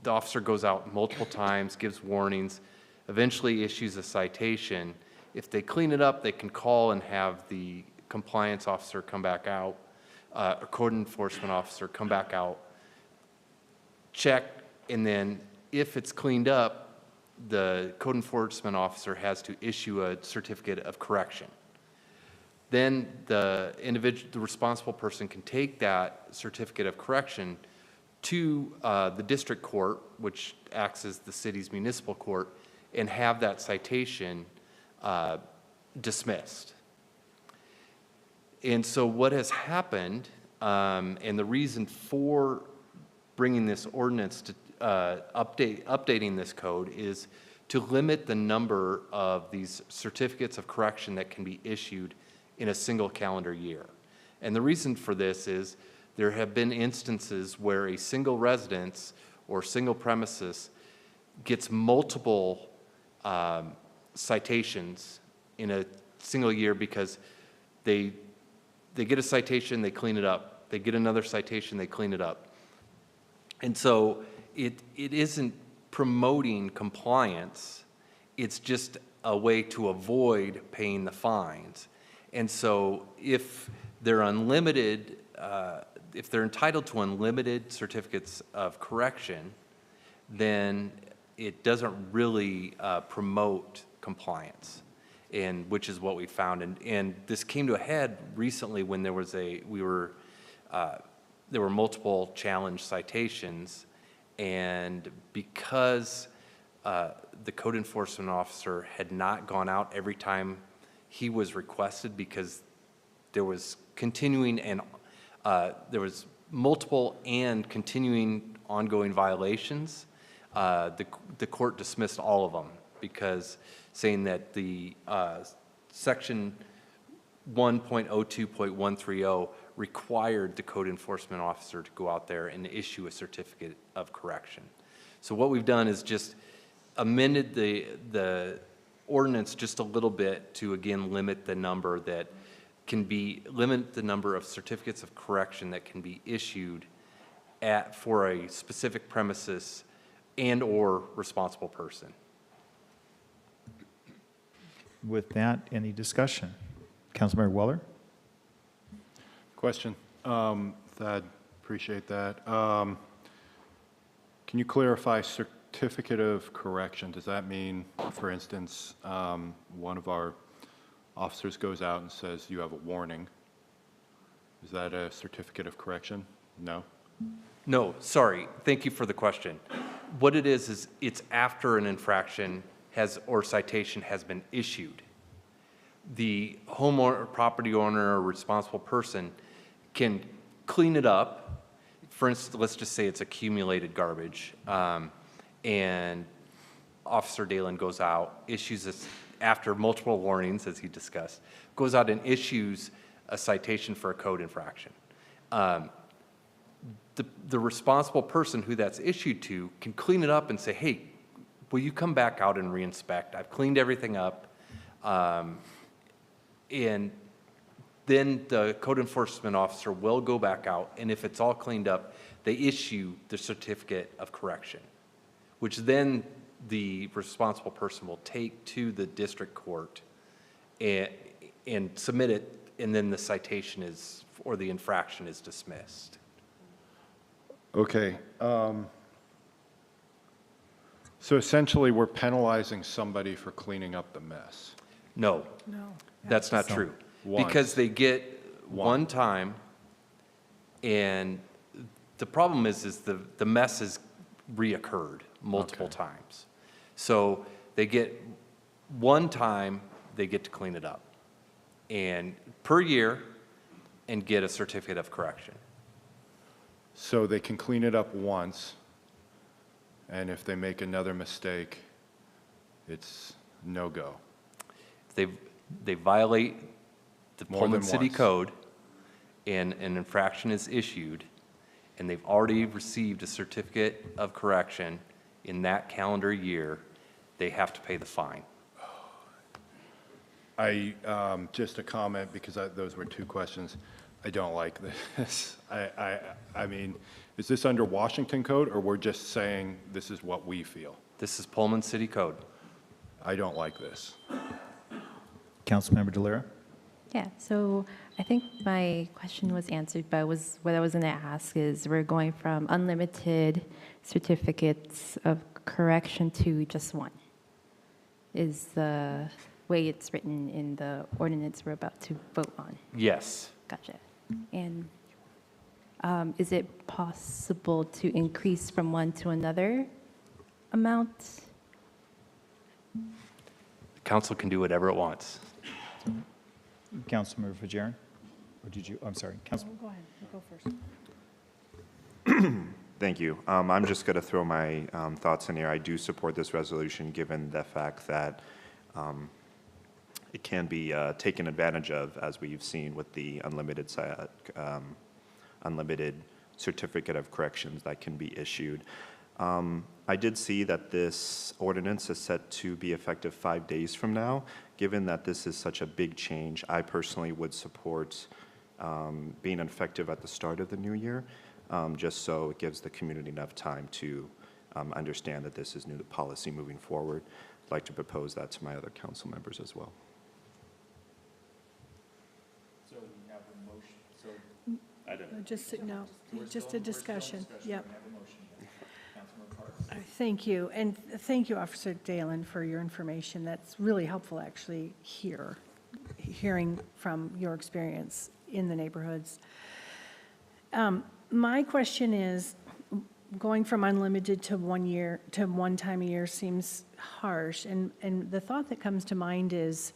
officer goes out multiple times, gives warnings, eventually issues a citation. If they clean it up, they can call and have the compliance officer come back out, or code enforcement officer come back out, check, and then if it's cleaned up, the code enforcement officer has to issue a certificate of correction. Then the responsible person can take that certificate of correction to the district court, which acts as the city's municipal court, and have that citation dismissed. And so what has happened, and the reason for bringing this ordinance to updating this code, is to limit the number of these certificates of correction that can be issued in a single calendar year. And the reason for this is there have been instances where a single residence or single premises gets multiple citations in a single year because they get a citation, they clean it up. They get another citation, they clean it up. And so it isn't promoting compliance, it's just a way to avoid paying the fines. And so if they're unlimited, if they're entitled to unlimited certificates of correction, then it doesn't really promote compliance, and which is what we found. And this came to a head recently when there was there were multiple challenge citations, and because the code enforcement officer had not gone out every time he was requested, because there was continuing and there was multiple and continuing ongoing violations, the court dismissed all of them, because saying that the section 1.02.130 required the code enforcement officer to go out there and issue a certificate of correction. So what we've done is just amended the ordinance just a little bit to, again, limit the number of certificates of correction that can be issued for a specific premises and or responsible person. With that, any discussion? Councilmember Weller? Question. Thad, appreciate that. Can you clarify certificate of correction? Does that mean, for instance, one of our officers goes out and says, you have a warning? Is that a certificate of correction? No? No, sorry. Thank you for the question. What it is it's after an infraction or citation has been issued. The homeowner, property owner, or responsible person can clean it up. For instance, let's just say it's accumulated garbage, and Officer Dalen goes out, issues this after multiple warnings, as he discussed, goes out and issues a citation for a code infraction. The responsible person who that's issued to can clean it up and say, hey, will you come back out and reinspect? I've cleaned everything up. And then the code enforcement officer will go back out, and if it's all cleaned up, they issue the certificate of correction, which then the responsible person will take to the district court and submit it, and then the citation is, or the infraction is dismissed. Okay. So essentially, we're penalizing somebody for cleaning up the mess. No, No. that's not true. Once. Because they get one time, and the problem is the mess has reoccurred multiple times. So they get one time, they get to clean it up, and per year, and get a certificate of correction. So they can clean it up once, and if they make another mistake, it's no-go. They violate the More Pullman than City once. Code, and an infraction is issued, and they've already received a certificate of correction in that calendar year, they have to pay the fine. Just a comment, because those were two questions. I don't like this. I mean, is this under Washington code, or we're just saying this is what we feel? This is Pullman City Code. I don't like this. Councilmember Delira? Yeah, so I think my question was answered, but what I was going to ask is we're going from unlimited certificates of correction to just one. Is the way it's written in the ordinance we're about to vote on. Yes. Gotcha. And is it possible to increase from one to another amount? The council can do whatever it wants. Councilmember Fajarin? Or did you, I'm sorry, Council. Go ahead, you go first. Thank you. I'm just going to throw my thoughts in here. I do support this resolution, given the fact that it can be taken advantage of, as we've seen with the unlimited certificate of corrections that can be issued. I did see that this ordinance is set to be effective 5 days from now. Given that this is such a big change, I personally would support being effective at the start of the new year, just so it gives the community enough time to understand that this is new policy moving forward. I'd like to propose that to my other council members as well. So we have a motion, so. I don't. Just a discussion, yep. Thank you, and thank you, Officer Dalen, for your information. That's really helpful, actually, hearing from your experience in the neighborhoods. My question is, going from unlimited to 1 year, to one time a year seems harsh, and the thought that comes to mind is,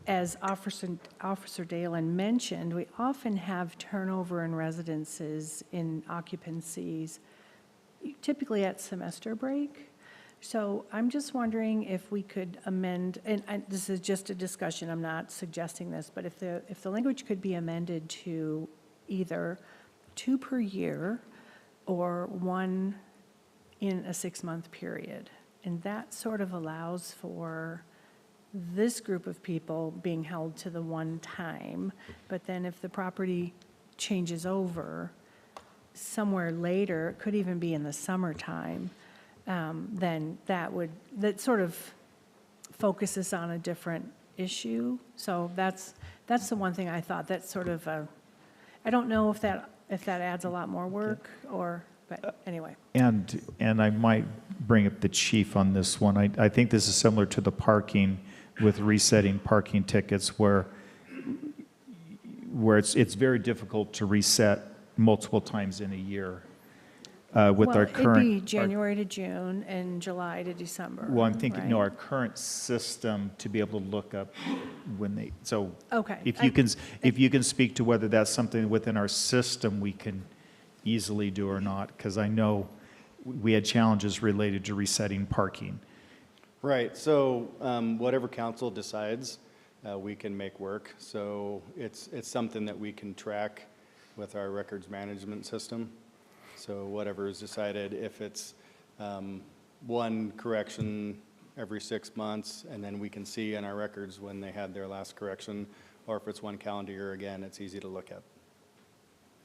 as Officer Dalen mentioned, we often have turnover in residences, in occupancies, typically at semester break. So I'm just wondering if we could amend, and this is just a discussion, I'm not suggesting this, but if the language could be amended to either 2 per year or 1 in a 6-month period. And that sort of allows for this group of people being held to the one time, but then if the property changes over somewhere later, it could even be in the summertime, then that sort of focuses on a different issue. So that's the one thing I thought, that's sort of I don't know if that adds a lot more work or, but anyway. And I might bring up the chief on this one. I think this is similar to the parking with resetting parking tickets where it's very difficult to reset multiple times in a year with our current. Well, it'd be January to June and July to December. Well, I'm thinking, no, right? our current system to be able to look up when they, so. Okay. If you can speak to whether that's something within our system we can easily do or not, because I know we had challenges related to resetting parking. Right, so whatever council decides, we can make work. So it's something that we can track with our records management system. So whatever is decided, if it's one correction every 6 months, and then we can see in our records when they had their last correction, or if it's one calendar year, again, it's easy to look at.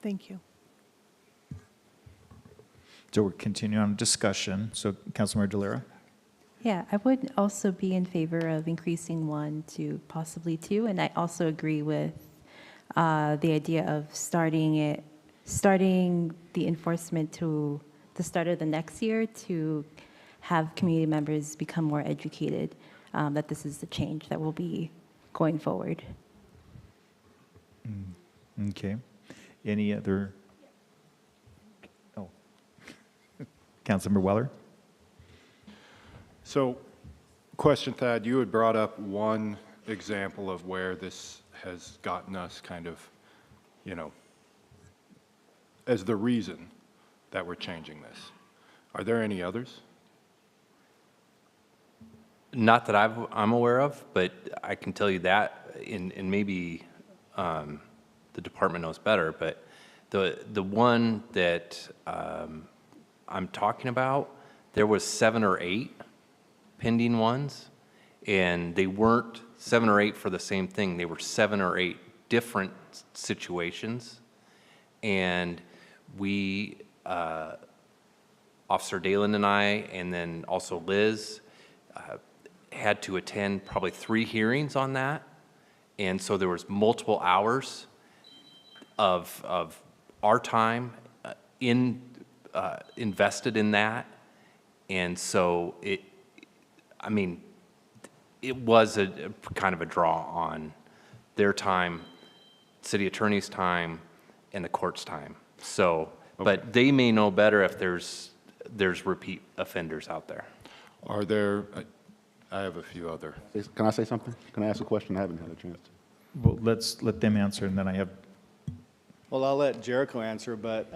Thank you. So we're continuing on discussion. So Councilmember Delira? Yeah, I would also be in favor of increasing 1 to possibly 2, and I also agree with the idea of starting the enforcement to the start of the next year to have community members become more educated that this is the change that will be going forward. Okay. Any other? Oh. Councilmember Weller? So, question, Thad, you had brought up one example of where this has gotten us kind of, as the reason that we're changing this. Are there any others? Not that I'm aware of, but I can tell you that, and maybe the department knows better, but the one that I'm talking about, there was 7 or 8 pending ones, and they weren't 7 or 8 for the same thing. They were 7 or 8 different situations, and we, Officer Dalen and I, and then also Liz, had to attend probably 3 hearings on that, and so there was multiple hours of our time invested in that, and so it was a kind of a draw on their time, city attorney's time, and the court's time. So, but they may know better if there's repeat offenders out there. Are there, I have a few other. Can I say something? Can I ask a question? I haven't had a chance to. Well, let's let them answer, and then I have. Well, I'll let Jericho answer, but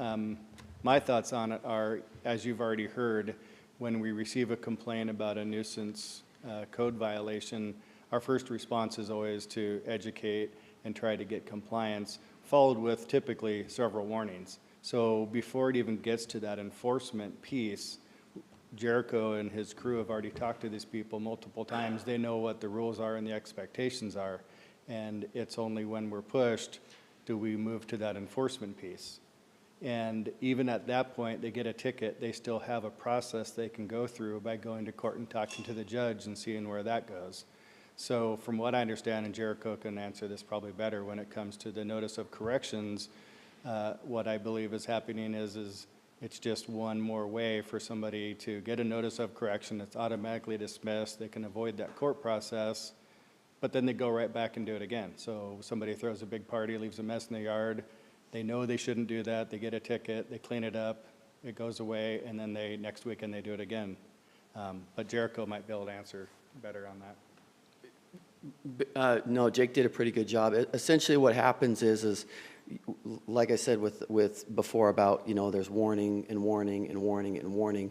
my thoughts on it are, as you've already heard, when we receive a complaint about a nuisance code violation, our first response is always to educate and try to get compliance, followed with typically several warnings. So before it even gets to that enforcement piece, Jericho and his crew have already talked to these people multiple times. They know what the rules are and the expectations are. And it's only when we're pushed do we move to that enforcement piece. And even at that point, they get a ticket, they still have a process they can go through by going to court and talking to the judge and seeing where that goes. So from what I understand, and Jericho can answer this probably better when it comes to the notice of corrections, what I believe is happening is it's just one more way for somebody to get a notice of correction that's automatically dismissed. They can avoid that court process, but then they go right back and do it again. So somebody throws a big party, leaves a mess in the yard. They know they shouldn't do that. They get a ticket, they clean it up, it goes away, and then next weekend they do it again. But Jericho might be able to answer better on that. No, Jake did a pretty good job. Essentially what happens is like I said with before about, there's warning and warning and warning and warning.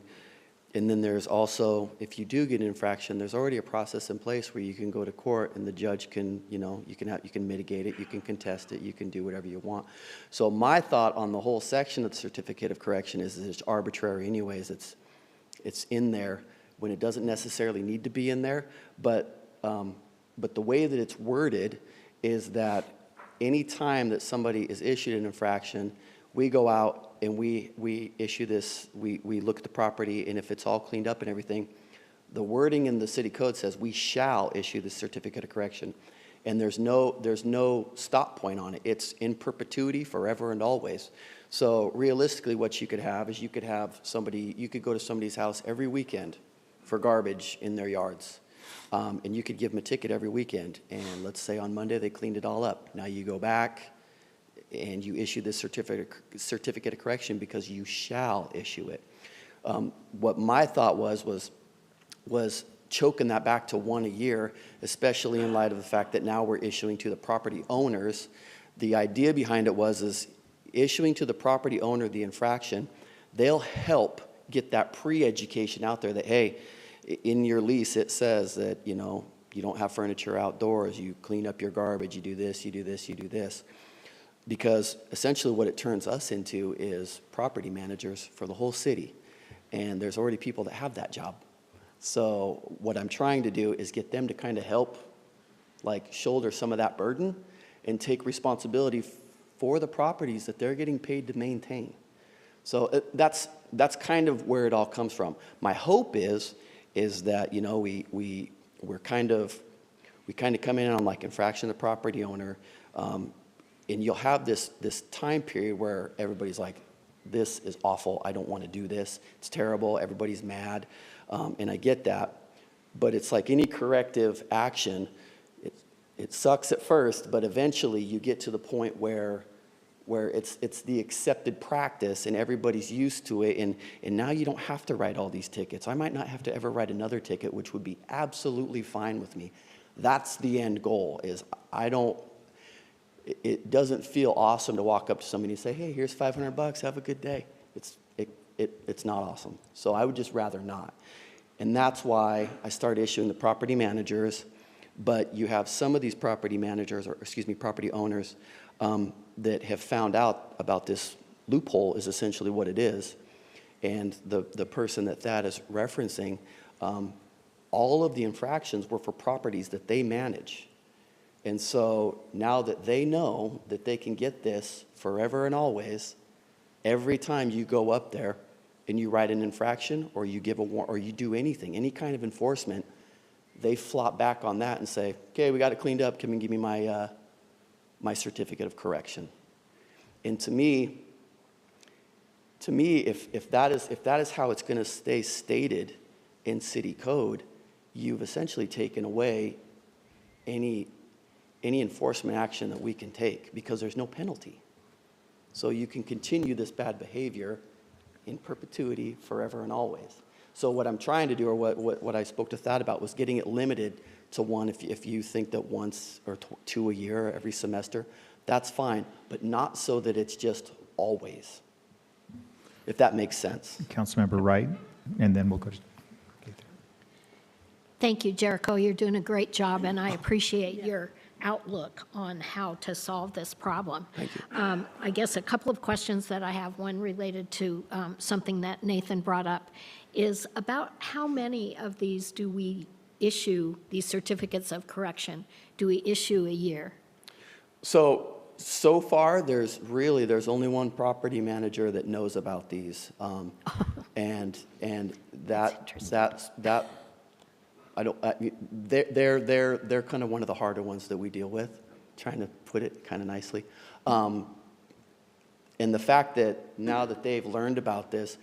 And then there's also, if you do get an infraction, there's already a process in place where you can go to court and the judge can, you can mitigate it, you can contest it, you can do whatever you want. So my thought on the whole section of the certificate of correction is it's arbitrary anyways. It's in there when it doesn't necessarily need to be in there. But the way that it's worded is that any time that somebody is issued an infraction, we go out and we issue this, we look at the property, and if it's all cleaned up and everything, the wording in the city code says we shall issue the certificate of correction. And there's no stop point on it. It's in perpetuity, forever and always. So realistically, what you could have is you could go to somebody's house every weekend for garbage in their yards. And you could give them a ticket every weekend. And let's say on Monday they cleaned it all up. Now you go back and you issue this certificate of correction because you shall issue it. What my thought was choking that back to 1 a year, especially in light of the fact that now we're issuing to the property owners. The idea behind it is issuing to the property owner the infraction, they'll help get that pre-education out there that, hey, in your lease it says that, you don't have furniture outdoors, you clean up your garbage, you do this, you do this, you do this. Because essentially what it turns us into is property managers for the whole city. And there's already people that have that job. So what I'm trying to do is get them to kind of help, shoulder some of that burden. and take responsibility for the properties that they're getting paid to maintain. So that's kind of where it all comes from. My hope is that, you know, we kind of come in on like infraction of the property owner, and you'll have this time period where everybody's like, this is awful, I don't want to do this, it's terrible, everybody's mad, and I get that. But it's like any corrective action, it sucks at first, but eventually you get to the point where it's the accepted practice and everybody's used to it, and now you don't have to write all these tickets. I might not have to ever write another ticket, which would be absolutely fine with me. That's the end goal, is it doesn't feel awesome to walk up to somebody and say, hey, here's $500, have a good day. It's not awesome. So I would just rather not. And that's why I started issuing the property managers, but you have some of these property managers, or excuse me, property owners, that have found out about this loophole is essentially what it is. And the person that is referencing, all of the infractions were for properties that they manage. And so now that they know that they can get this forever and always, every time you go up there and you write an infraction or you give a warrant or you do anything, any kind of enforcement, they flop back on that and say, okay, we got it cleaned up, come and give me my certificate of correction. And to me, if that is how it's going to stay stated in city code, you've essentially taken away any enforcement action that we can take, because there's no penalty. So you can continue this bad behavior in perpetuity, forever and always. So what I'm trying to do, or what I spoke to Thad about, was getting it limited to one. If you think that once or two a year, every semester, that's fine, but not so that it's just always, if that makes sense. Councilmember Wright, and then we'll go to Gaither. Thank you, Jericho. You're doing a great job, and I appreciate your outlook on how to solve this problem. Thank you. I guess a couple of questions that I have, one related to something that Nathan brought up, is about how many of these do we issue, these certificates of correction, do we issue a year? So far, there's only one property manager that knows about these, and that's they're kind of one of the harder ones that we deal with, trying to put it kind of nicely. And the fact that now that they've learned about this,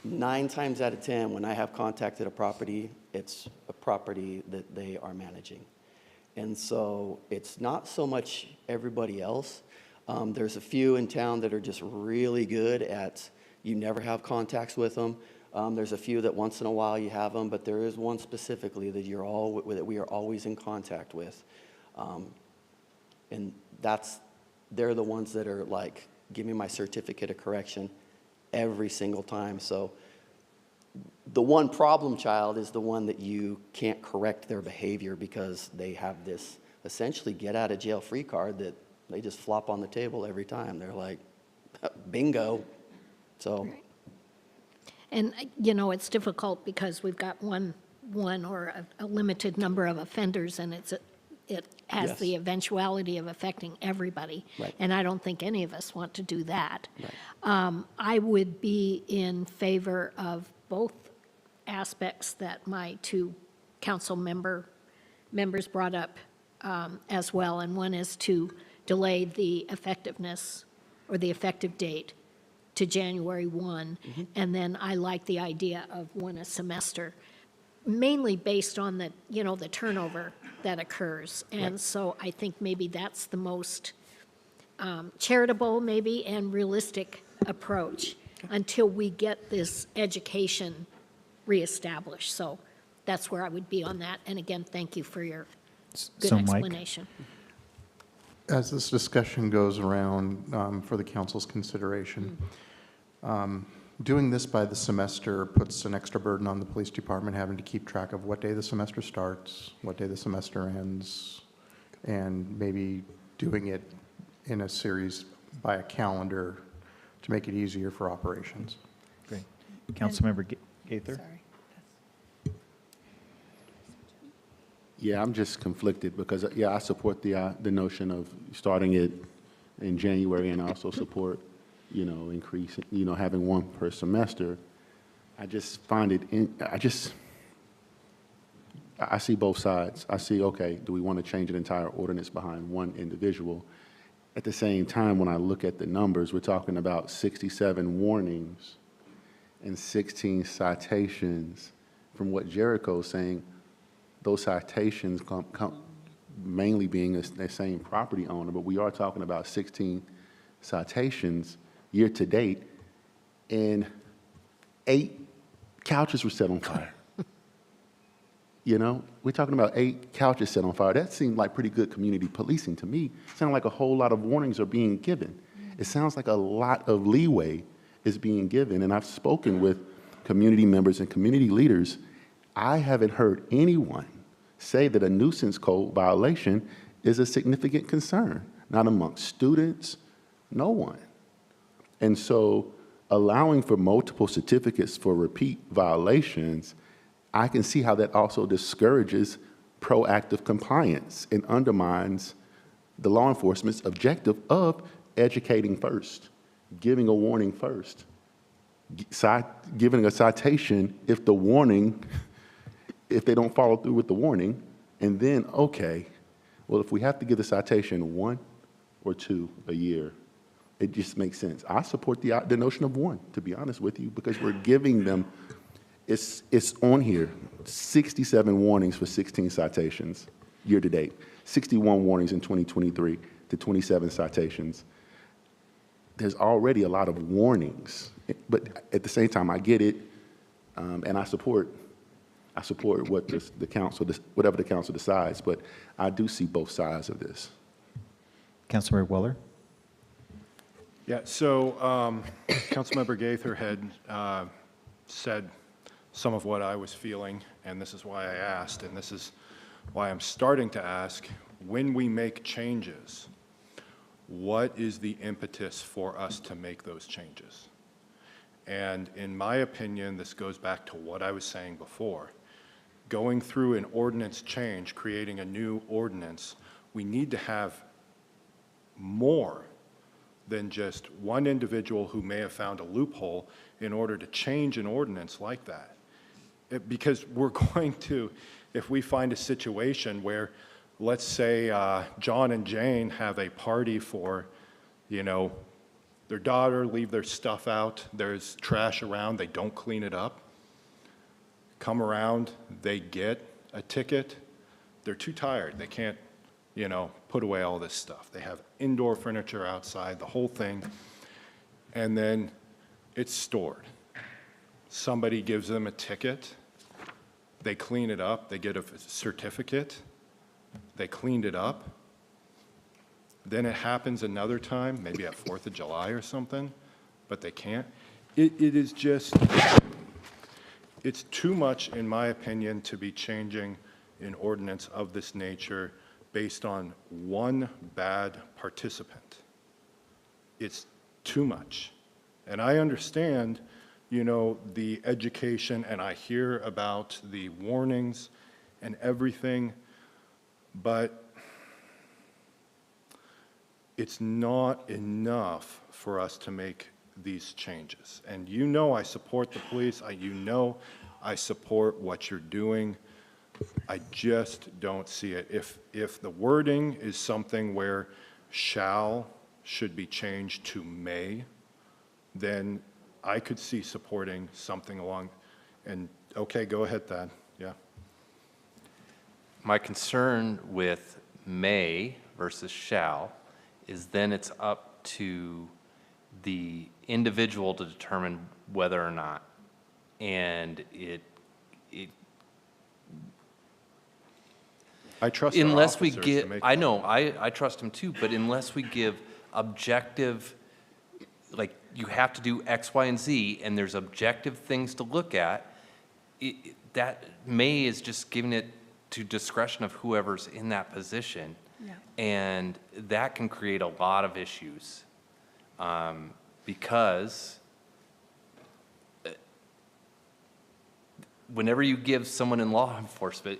9 times out of 10, when I have contacted a property, it's a property that they are managing. And so it's not so much everybody else. There's a few in town that are just really good at, you never have contacts with them. There's a few that once in a while you have them, but there is one specifically that that we are always in contact with. And they're the ones that are like, give me my certificate of correction every single time. So the one problem child is the one that you can't correct their behavior, because they have this essentially get out of jail free card that they just flop on the table every time. They're like, bingo. So. Right. And, you know, it's difficult because we've got one or a limited number of offenders, and it has Yes. the eventuality of affecting everybody. Right. And I don't think any of us want to do that. Right. I would be in favor of both aspects that my two council members brought up as well. And one is to delay the effectiveness or the effective date to January 1. Mm-hmm. And then I like the idea of one a semester, mainly based on the, you know, the turnover that occurs. And Right. so I think maybe that's the most charitable maybe and realistic approach until we get this education reestablished. So that's where I would be on that. And again, thank you for your good So, Mike? explanation. As this discussion goes around for the council's consideration, doing this by the semester puts an extra burden on the police department, having to keep track of what day the semester starts, what day the semester ends, and maybe doing it in a series by a calendar to make it easier for operations. Great. Councilmember Gaither? Sorry. Yeah, I'm just conflicted because, yeah, I support the notion of starting it in January, and I also support, increase, having one per semester. I just find it, I see both sides. I see, okay, do we want to change an entire ordinance behind one individual? At the same time, when I look at the numbers, we're talking about 67 warnings and 16 citations. From what Jericho's saying, those citations come mainly being the same property owner, but we are talking about 16 citations year to date, and 8 couches were set on fire. We're talking about 8 couches set on fire. That seemed like pretty good community policing to me. It sounded like a whole lot of warnings are being given. It sounds like a lot of leeway is being given, and I've spoken with community members and community leaders. I haven't heard anyone say that a nuisance code violation is a significant concern, not amongst students, no one. And so allowing for multiple certificates for repeat violations, I can see how that also discourages proactive compliance and undermines the law enforcement's objective of educating first, giving a warning first, giving a citation if they don't follow through with the warning, and then, okay, well, if we have to give the citation 1 or 2 a year, it just makes sense. I support the notion of 1, to be honest with you, because we're giving them, it's on here, 67 warnings for 16 citations year to date, 61 warnings in 2023 to 27 citations. There's already a lot of warnings, but at the same time, I get it, and I support what the council, whatever the council decides, but I do see both sides of this. Councilmember Weller? Yeah, so Councilmember Gaither had said some of what I was feeling, and this is why I asked, and this is why I'm starting to ask, when we make changes, what is the impetus for us to make those changes? And in my opinion, this goes back to what I was saying before. Going through an ordinance change, creating a new ordinance, we need to have more than just one individual who may have found a loophole in order to change an ordinance like that. Because we're going to, if we find a situation where, let's say John and Jane have a party for, their daughter, leave their stuff out, there's trash around, they don't clean it up, come around, they get a ticket, they're too tired, they can't, put away all this stuff. They have indoor furniture outside, the whole thing, and then it's stored. Somebody gives them a ticket, they clean it up, they get a certificate, they cleaned it up, then it happens another time, maybe at 4th of July or something, but they can't. It is just, it's too much, in my opinion, to be changing an ordinance of this nature based on one bad participant. It's too much. And I understand, the education, and I hear about the warnings and everything, but it's not enough for us to make these changes. And I support the police, I support what you're doing. I just don't see it. If the wording is something where shall should be changed to may, then I could see supporting something along, and okay, go ahead, Thad, yeah. My concern with may versus shall is then it's up to the individual to determine whether or not. And I trust our unless we officers give, to make I that. know, I trust them too, but unless we give objective, like you have to do X, Y, and Z, and there's objective things to look at, that may is just giving it to discretion of whoever's in that position. Yeah. And that can create a lot of issues because whenever you give someone in law enforcement,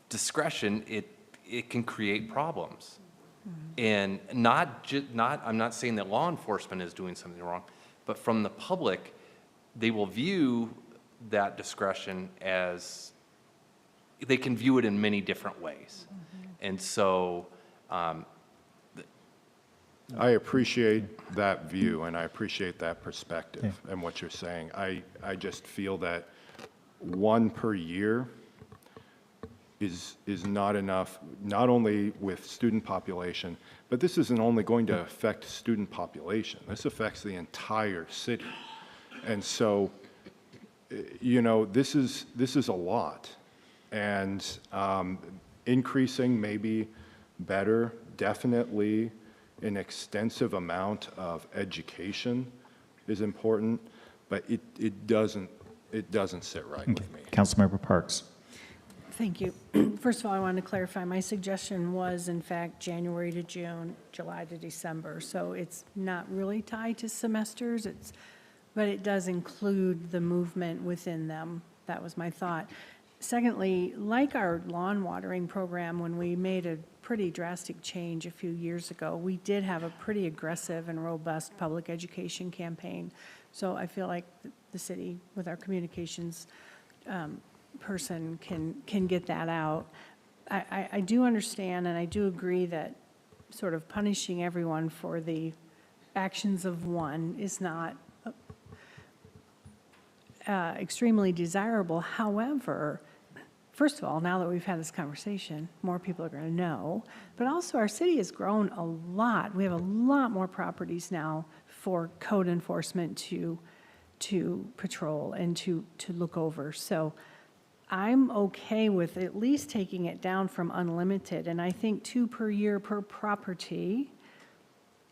discretion, it can create problems. And I'm not saying that law enforcement is doing something wrong, but from the public, they will view that discretion as, they can view it in many different ways. And so, I appreciate that view, and I appreciate that perspective and what you're saying. I just feel that one per year is not enough, not only with student population, but this isn't only going to affect student population. This affects the entire city. And so, you know, this is a lot. And increasing may be better, definitely an extensive amount of education is important, but it doesn't sit right with me. Councilmember Parks. Thank you. First of all, I wanted to clarify, my suggestion was in fact January to June, July to December. So it's not really tied to semesters, but it does include the movement within them. That was my thought. Secondly, like our lawn watering program, when we made a pretty drastic change a few years ago, we did have a pretty aggressive and robust public education campaign. So I feel like the city, with our communications person, can get that out. I do understand and I do agree that sort of punishing everyone for the actions of one is not extremely desirable. However, first of all, now that we've had this conversation, more people are going to know. But also, our city has grown a lot. We have a lot more properties now for code enforcement to patrol and to look over. So I'm okay with at least taking it down from unlimited. And I think 2 per year per property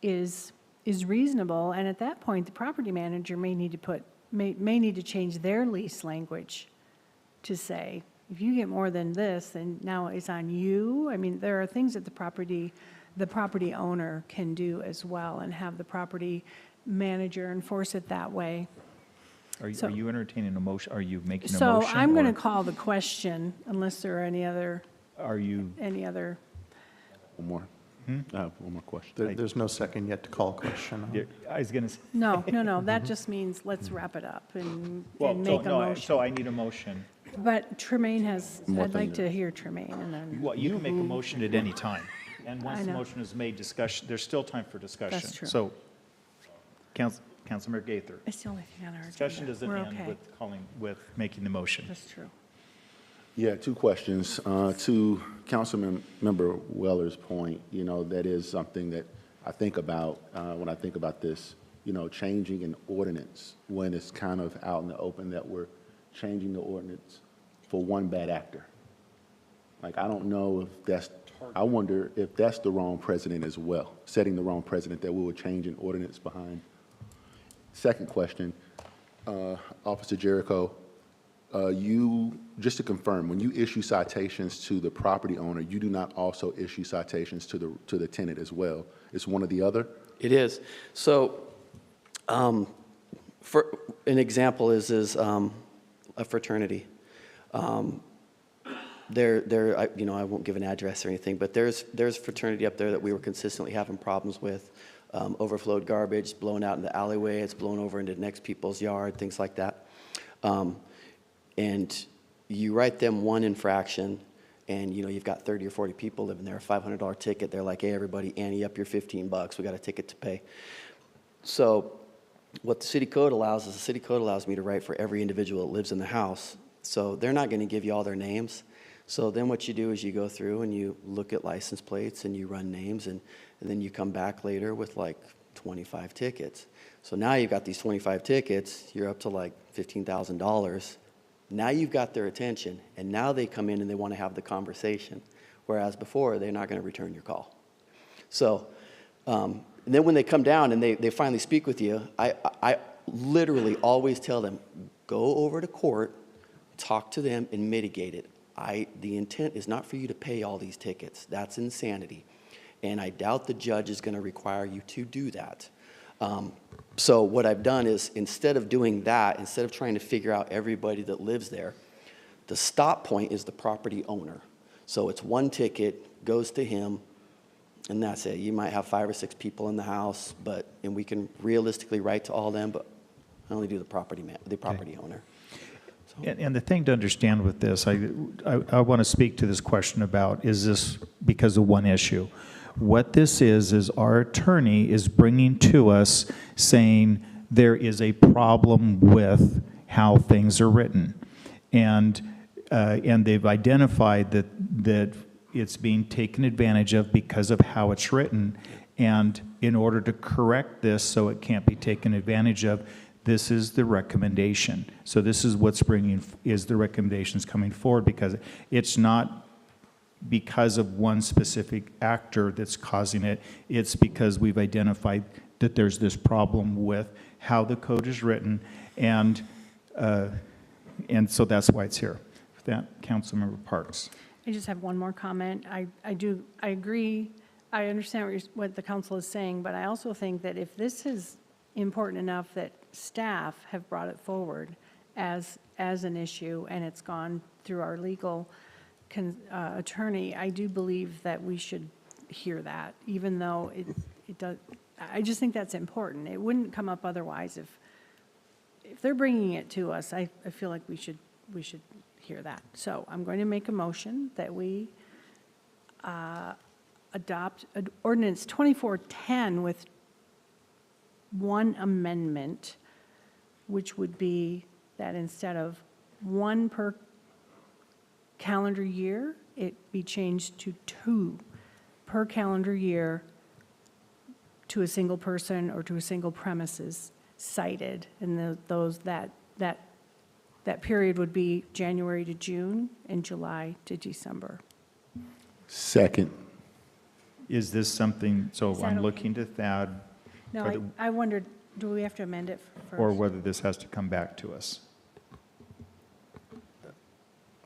is reasonable. And at that point, the property manager may need to change their lease language to say, if you get more than this, then now it's on you. I mean, there are things that the property owner can do as well and have the property manager enforce it that way. Are you entertaining a motion? Are you making a So motion? I'm going to or call the question unless there are any other. Are you? One more. I have one more question. There's no second yet to call question on. I was going to. No, that just means let's wrap it up and Well, make a motion. so I need a motion. But Tremaine has, More I'd like thing to hear Tremaine and then. Well, you can make a motion at any time. And once I the know. motion is made, discussion, there's still time for discussion. That's true. So, Councilmember Gaither, It's the only thing on our agenda. discussion doesn't We're end okay. with making the motion. That's true. Yeah, 2 questions. To Councilmember Weller's point, you know, that is something that I think about when I think about this, you know, changing an ordinance when it's kind of out in the open that we're changing the ordinance for one bad actor. Like, I don't know if I wonder if that's the wrong precedent as well, setting the wrong precedent that we would change an ordinance behind. Second question, Officer Jericho, just to confirm, when you issue citations to the property owner, you do not also issue citations to the tenant as well? It's one or the other? It is. So, for an example is a fraternity. I won't give an address or anything, but there's a fraternity up there that we were consistently having problems with. Overflowed garbage, blown out in the alleyway, it's blown over into next people's yard, things like that. And you write them one infraction, and you've got 30 or 40 people living there, a $500 ticket. They're like, hey, everybody, ante up your $15. We got a ticket to pay. So what the city code allows is the city code allows me to write for every individual that lives in the house. So they're not going to give you all their names. So then what you do is you go through and you look at license plates and you run names, and then you come back later with like 25 tickets. So now you've got these 25 tickets, you're up to like $15,000. Now you've got their attention, and now they come in and they want to have the conversation, whereas before they're not going to return your call. So and then when they come down and they finally speak with you, I literally always tell them, go over to court, talk to them, and mitigate it. The intent is not for you to pay all these tickets. That's insanity. And I doubt the judge is going to require you to do that. So what I've done is, instead of doing that, instead of trying to figure out everybody that lives there, the stop point is the property owner. So it's one ticket, goes to him, and that's it. You might have 5 or 6 people in the house, and we can realistically write to all them, but I only do the property owner. And the thing to understand with this, I want to speak to this question about, is this because of one issue? What this is our attorney is bringing to us saying there is a problem with how things are written. And they've identified that it's being taken advantage of because of how it's written. And in order to correct this so it can't be taken advantage of, this is the recommendation. So this is what's is the recommendations coming forward, because it's not because of one specific actor that's causing it. It's because we've identified that there's this problem with how the code is written, and so that's why it's here. With that, Councilmember Parks. I just have one more comment. I agree. I understand what the council is saying, but I also think that if this is important enough that staff have brought it forward as an issue and it's gone through our legal attorney, I do believe that we should hear that, even though it does. I just think that's important. It wouldn't come up otherwise if they're bringing it to us. I feel like we should hear that. So I'm going to make a motion that we adopt ordinance 2410 with one amendment, which would be that instead of 1 per calendar year, it be changed to 2 per calendar year to a single person or to a single premises cited. And that period would be January to June and July to December. Second. Is this something, so Is that I'm okay? looking to Thad, No, I wondered, do we have to amend it first? or whether this has to come back to us.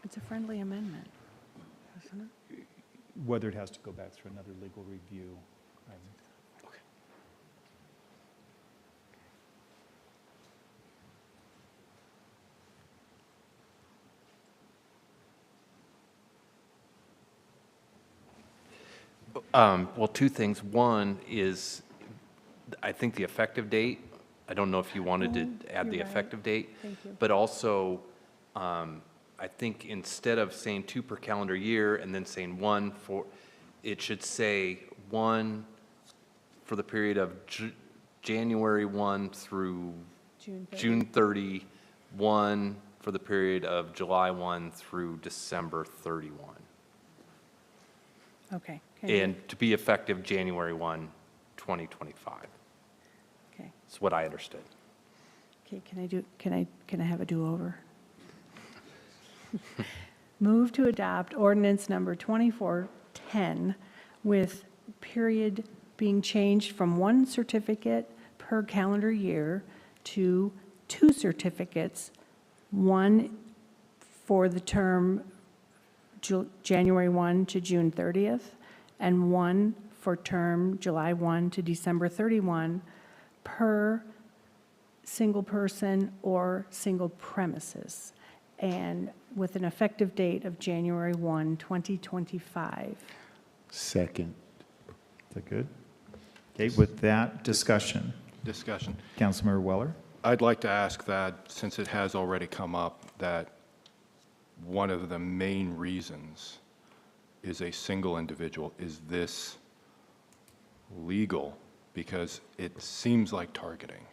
It's a friendly amendment, isn't it? Whether it has to go back through another legal review. Well, 2 things. One is, I think the effective date, I don't know if you wanted to add the you're right. effective date. Thank you. But also, I think instead of saying 2 per calendar year and then saying 1 for, it should say 1 for the period of January 1 through June 30, 1 for the period of July 1 through December 31. Okay. And to be effective January 1, 2025. Okay. That's what I understood. Okay, can I have a do-over? Move to adopt ordinance number 2410 with period being changed from 1 certificate per calendar year to 2 certificates, 1 for the term January 1 to June 30th, and 1 for term July 1 to December 31 per single person or single premises, and with an effective date of January 1, 2025. Second. Is that good? Okay, with that, discussion. Councilmember Weller? I'd like to ask that, since it has already come up, that one of the main reasons is a single individual. Is this legal? Because it seems like targeting.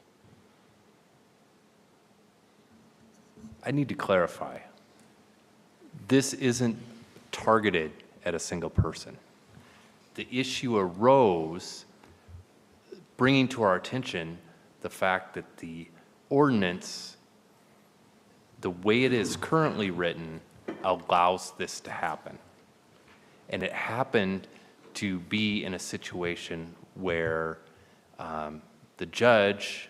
I need to clarify. This isn't targeted at a single person. The issue arose bringing to our attention the fact that the ordinance, the way it is currently written, allows this to happen. And it happened to be in a situation where the judge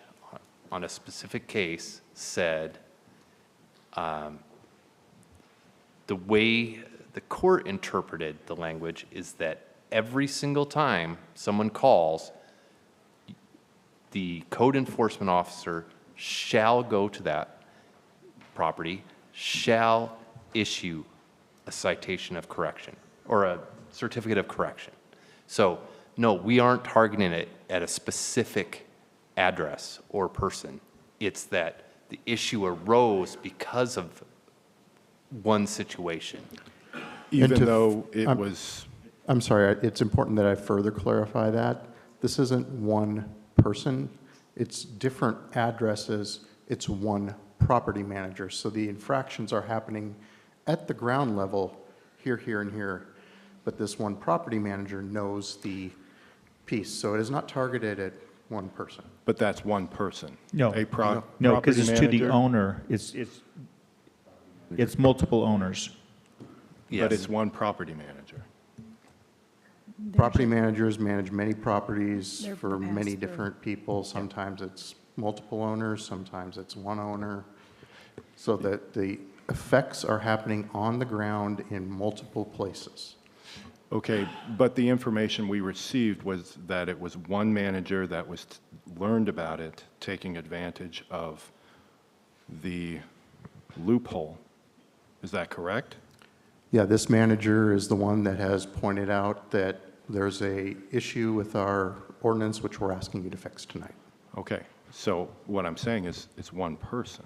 on a specific case said, the way the court interpreted the language is that every single time someone calls, the code enforcement officer shall go to that property, shall issue a citation of correction. or a certificate of correction. So, no, we aren't targeting it at a specific address or person. It's that the issue arose because of one situation. Even though it was, I'm sorry, it's important that I further clarify that. This isn't one person, it's different addresses, it's one property manager. So the infractions are happening at the ground level, here, here, and here, but this one property manager knows the piece. So it is not targeted at one person. but that's one person. No. A No, because property it's to the manager, owner. It's multiple owners. but it's one property manager. Property managers manage many properties They're for many passed through. different people. Sometimes it's multiple owners, sometimes it's one owner. So that the effects are happening on the ground in multiple places. Okay, but the information we received was that it was one manager that was learned about it, taking advantage of the loophole. Is that correct? Yeah, this manager is the one that has pointed out that there's a issue with our ordinance, which we're asking you to fix tonight. Okay, so what I'm saying is it's one person.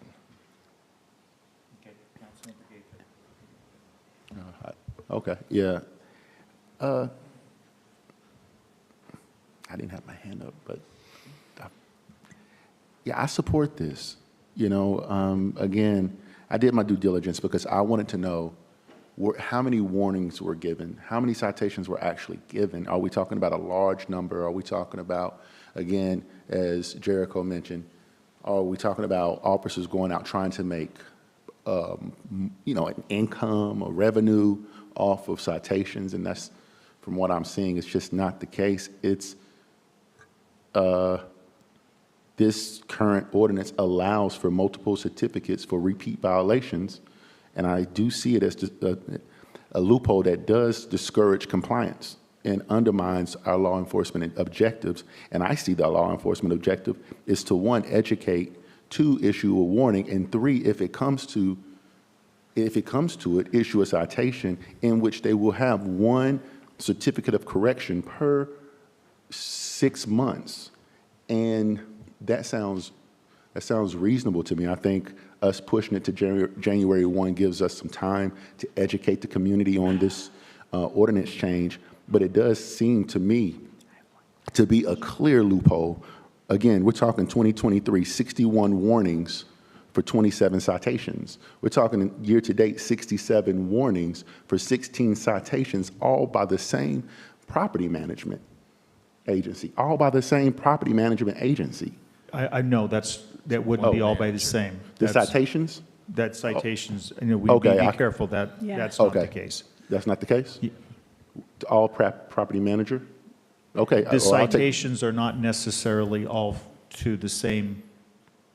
Okay, yeah. I didn't have my hand up, but yeah, I support this. You know, again, I did my due diligence because I wanted to know how many warnings were given, how many citations were actually given. Are we talking about a large number? Are we talking about, again, as Jericho mentioned, are we talking about officers going out trying to make, you know, an income or revenue off of citations? And that's, from what I'm seeing, it's just not the case. It's, this current ordinance allows for multiple certificates for repeat violations, and I do see it as just a loophole that does discourage compliance and undermines our law enforcement objectives. And I see the law enforcement objective is to, one, educate, two, issue a warning, and three, if it comes to it, issue a citation in which they will have one certificate of correction per 6 months. And that sounds reasonable to me. I think us pushing it to January 1 gives us some time to educate the community on this ordinance change, but it does seem to me to be a clear loophole. Again, we're talking 2023, 61 warnings for 27 citations. We're talking year-to-date 67 warnings for 16 citations, all by the same property management agency, all by the same property management agency. I know that wouldn't be all by the same. The That's- citations? That citations, you know, we Okay, be I- careful that Yeah. that's not the Okay. case. That's not the case? All property manager? Okay. The well, I'll take- citations are not necessarily all to the same,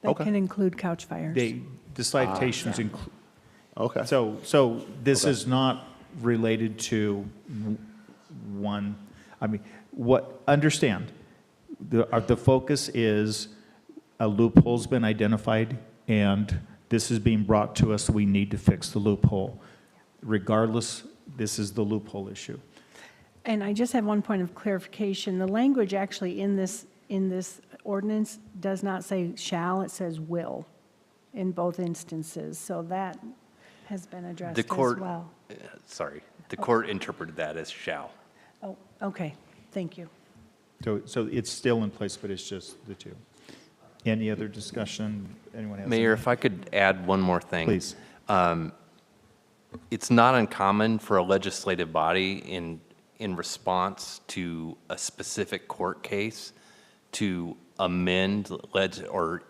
That Okay. can include couch fires. the citations include. Okay. So this Okay. is not related to one, I mean, understand, the focus is a loophole's been identified, and this is being brought to us, we need to fix the loophole. Regardless, this is the loophole issue. And I just have one point of clarification. The language actually in this ordinance does not say shall, it says will in both instances. So that has been addressed The as court, well. the court interpreted that as shall. Oh, okay, thank you. So it's still in place, but it's just the two. Any other discussion? Anyone has? Mayor, any? if I could add one more thing. Please. It's not uncommon for a legislative body in response to a specific court case to amend or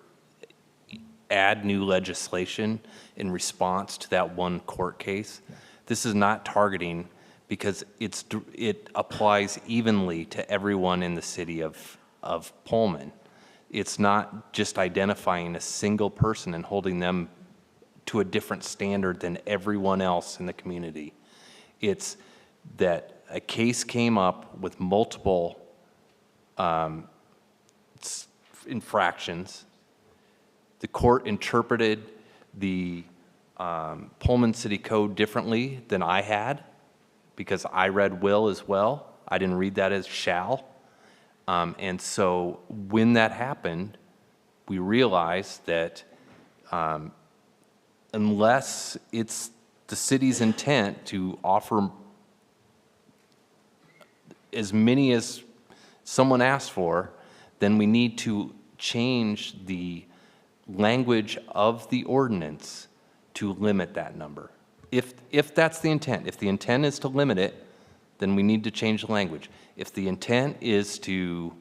add new legislation in response to that one court case. This is not targeting because it applies evenly to everyone in the city of Pullman. It's not just identifying a single person and holding them to a different standard than everyone else in the community. It's that a case came up with multiple infractions. The court interpreted the Pullman City Code differently than I had, because I read will as well. I didn't read that as shall. And so when that happened, we realized that unless it's the city's intent to offer as many as someone asked for, then we need to change the language of the ordinance to limit that number. If that's the intent, if the intent is to limit it, then we need to change the language. If the intent is to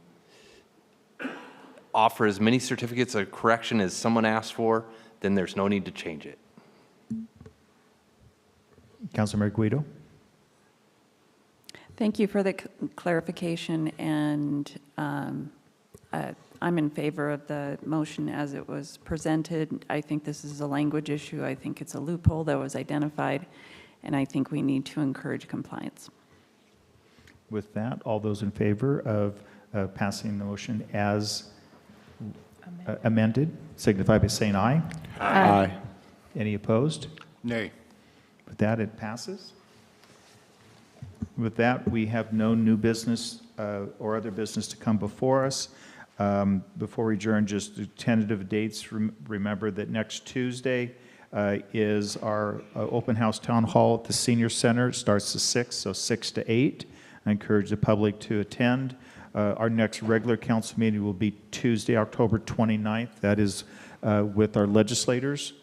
offer as many certificates of correction as someone asked for, then there's no need to change it. Councilmember Guido? Thank you for the clarification, and I'm in favor of the motion as it was presented. I think this is a language issue. I think it's a loophole that was identified, and I think we need to encourage compliance. With that, all those in favor of passing the motion as amended, signify by saying aye. Aye. Any opposed? Nay. With that, it passes. With that, we have no new business or other business to come before us. Before we adjourn, just the tentative dates. Remember that next Tuesday is our open house town hall at the Senior Center. It starts at 6, so 6 to 8. I encourage the public to attend. Our next regular council meeting will be Tuesday, October 29th. That is with our legislators.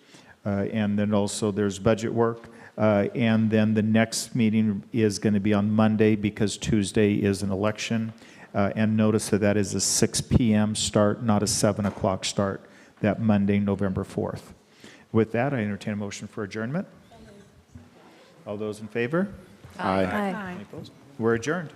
And then also there's budget work. And then the next meeting is going to be on Monday because Tuesday is an election. And notice that that is a 6 p.m. start, not a 7 o'clock start, that Monday, November 4th. With that, I entertain a motion for adjournment. All those in favor? Aye. Aye. Any opposed? We're adjourned.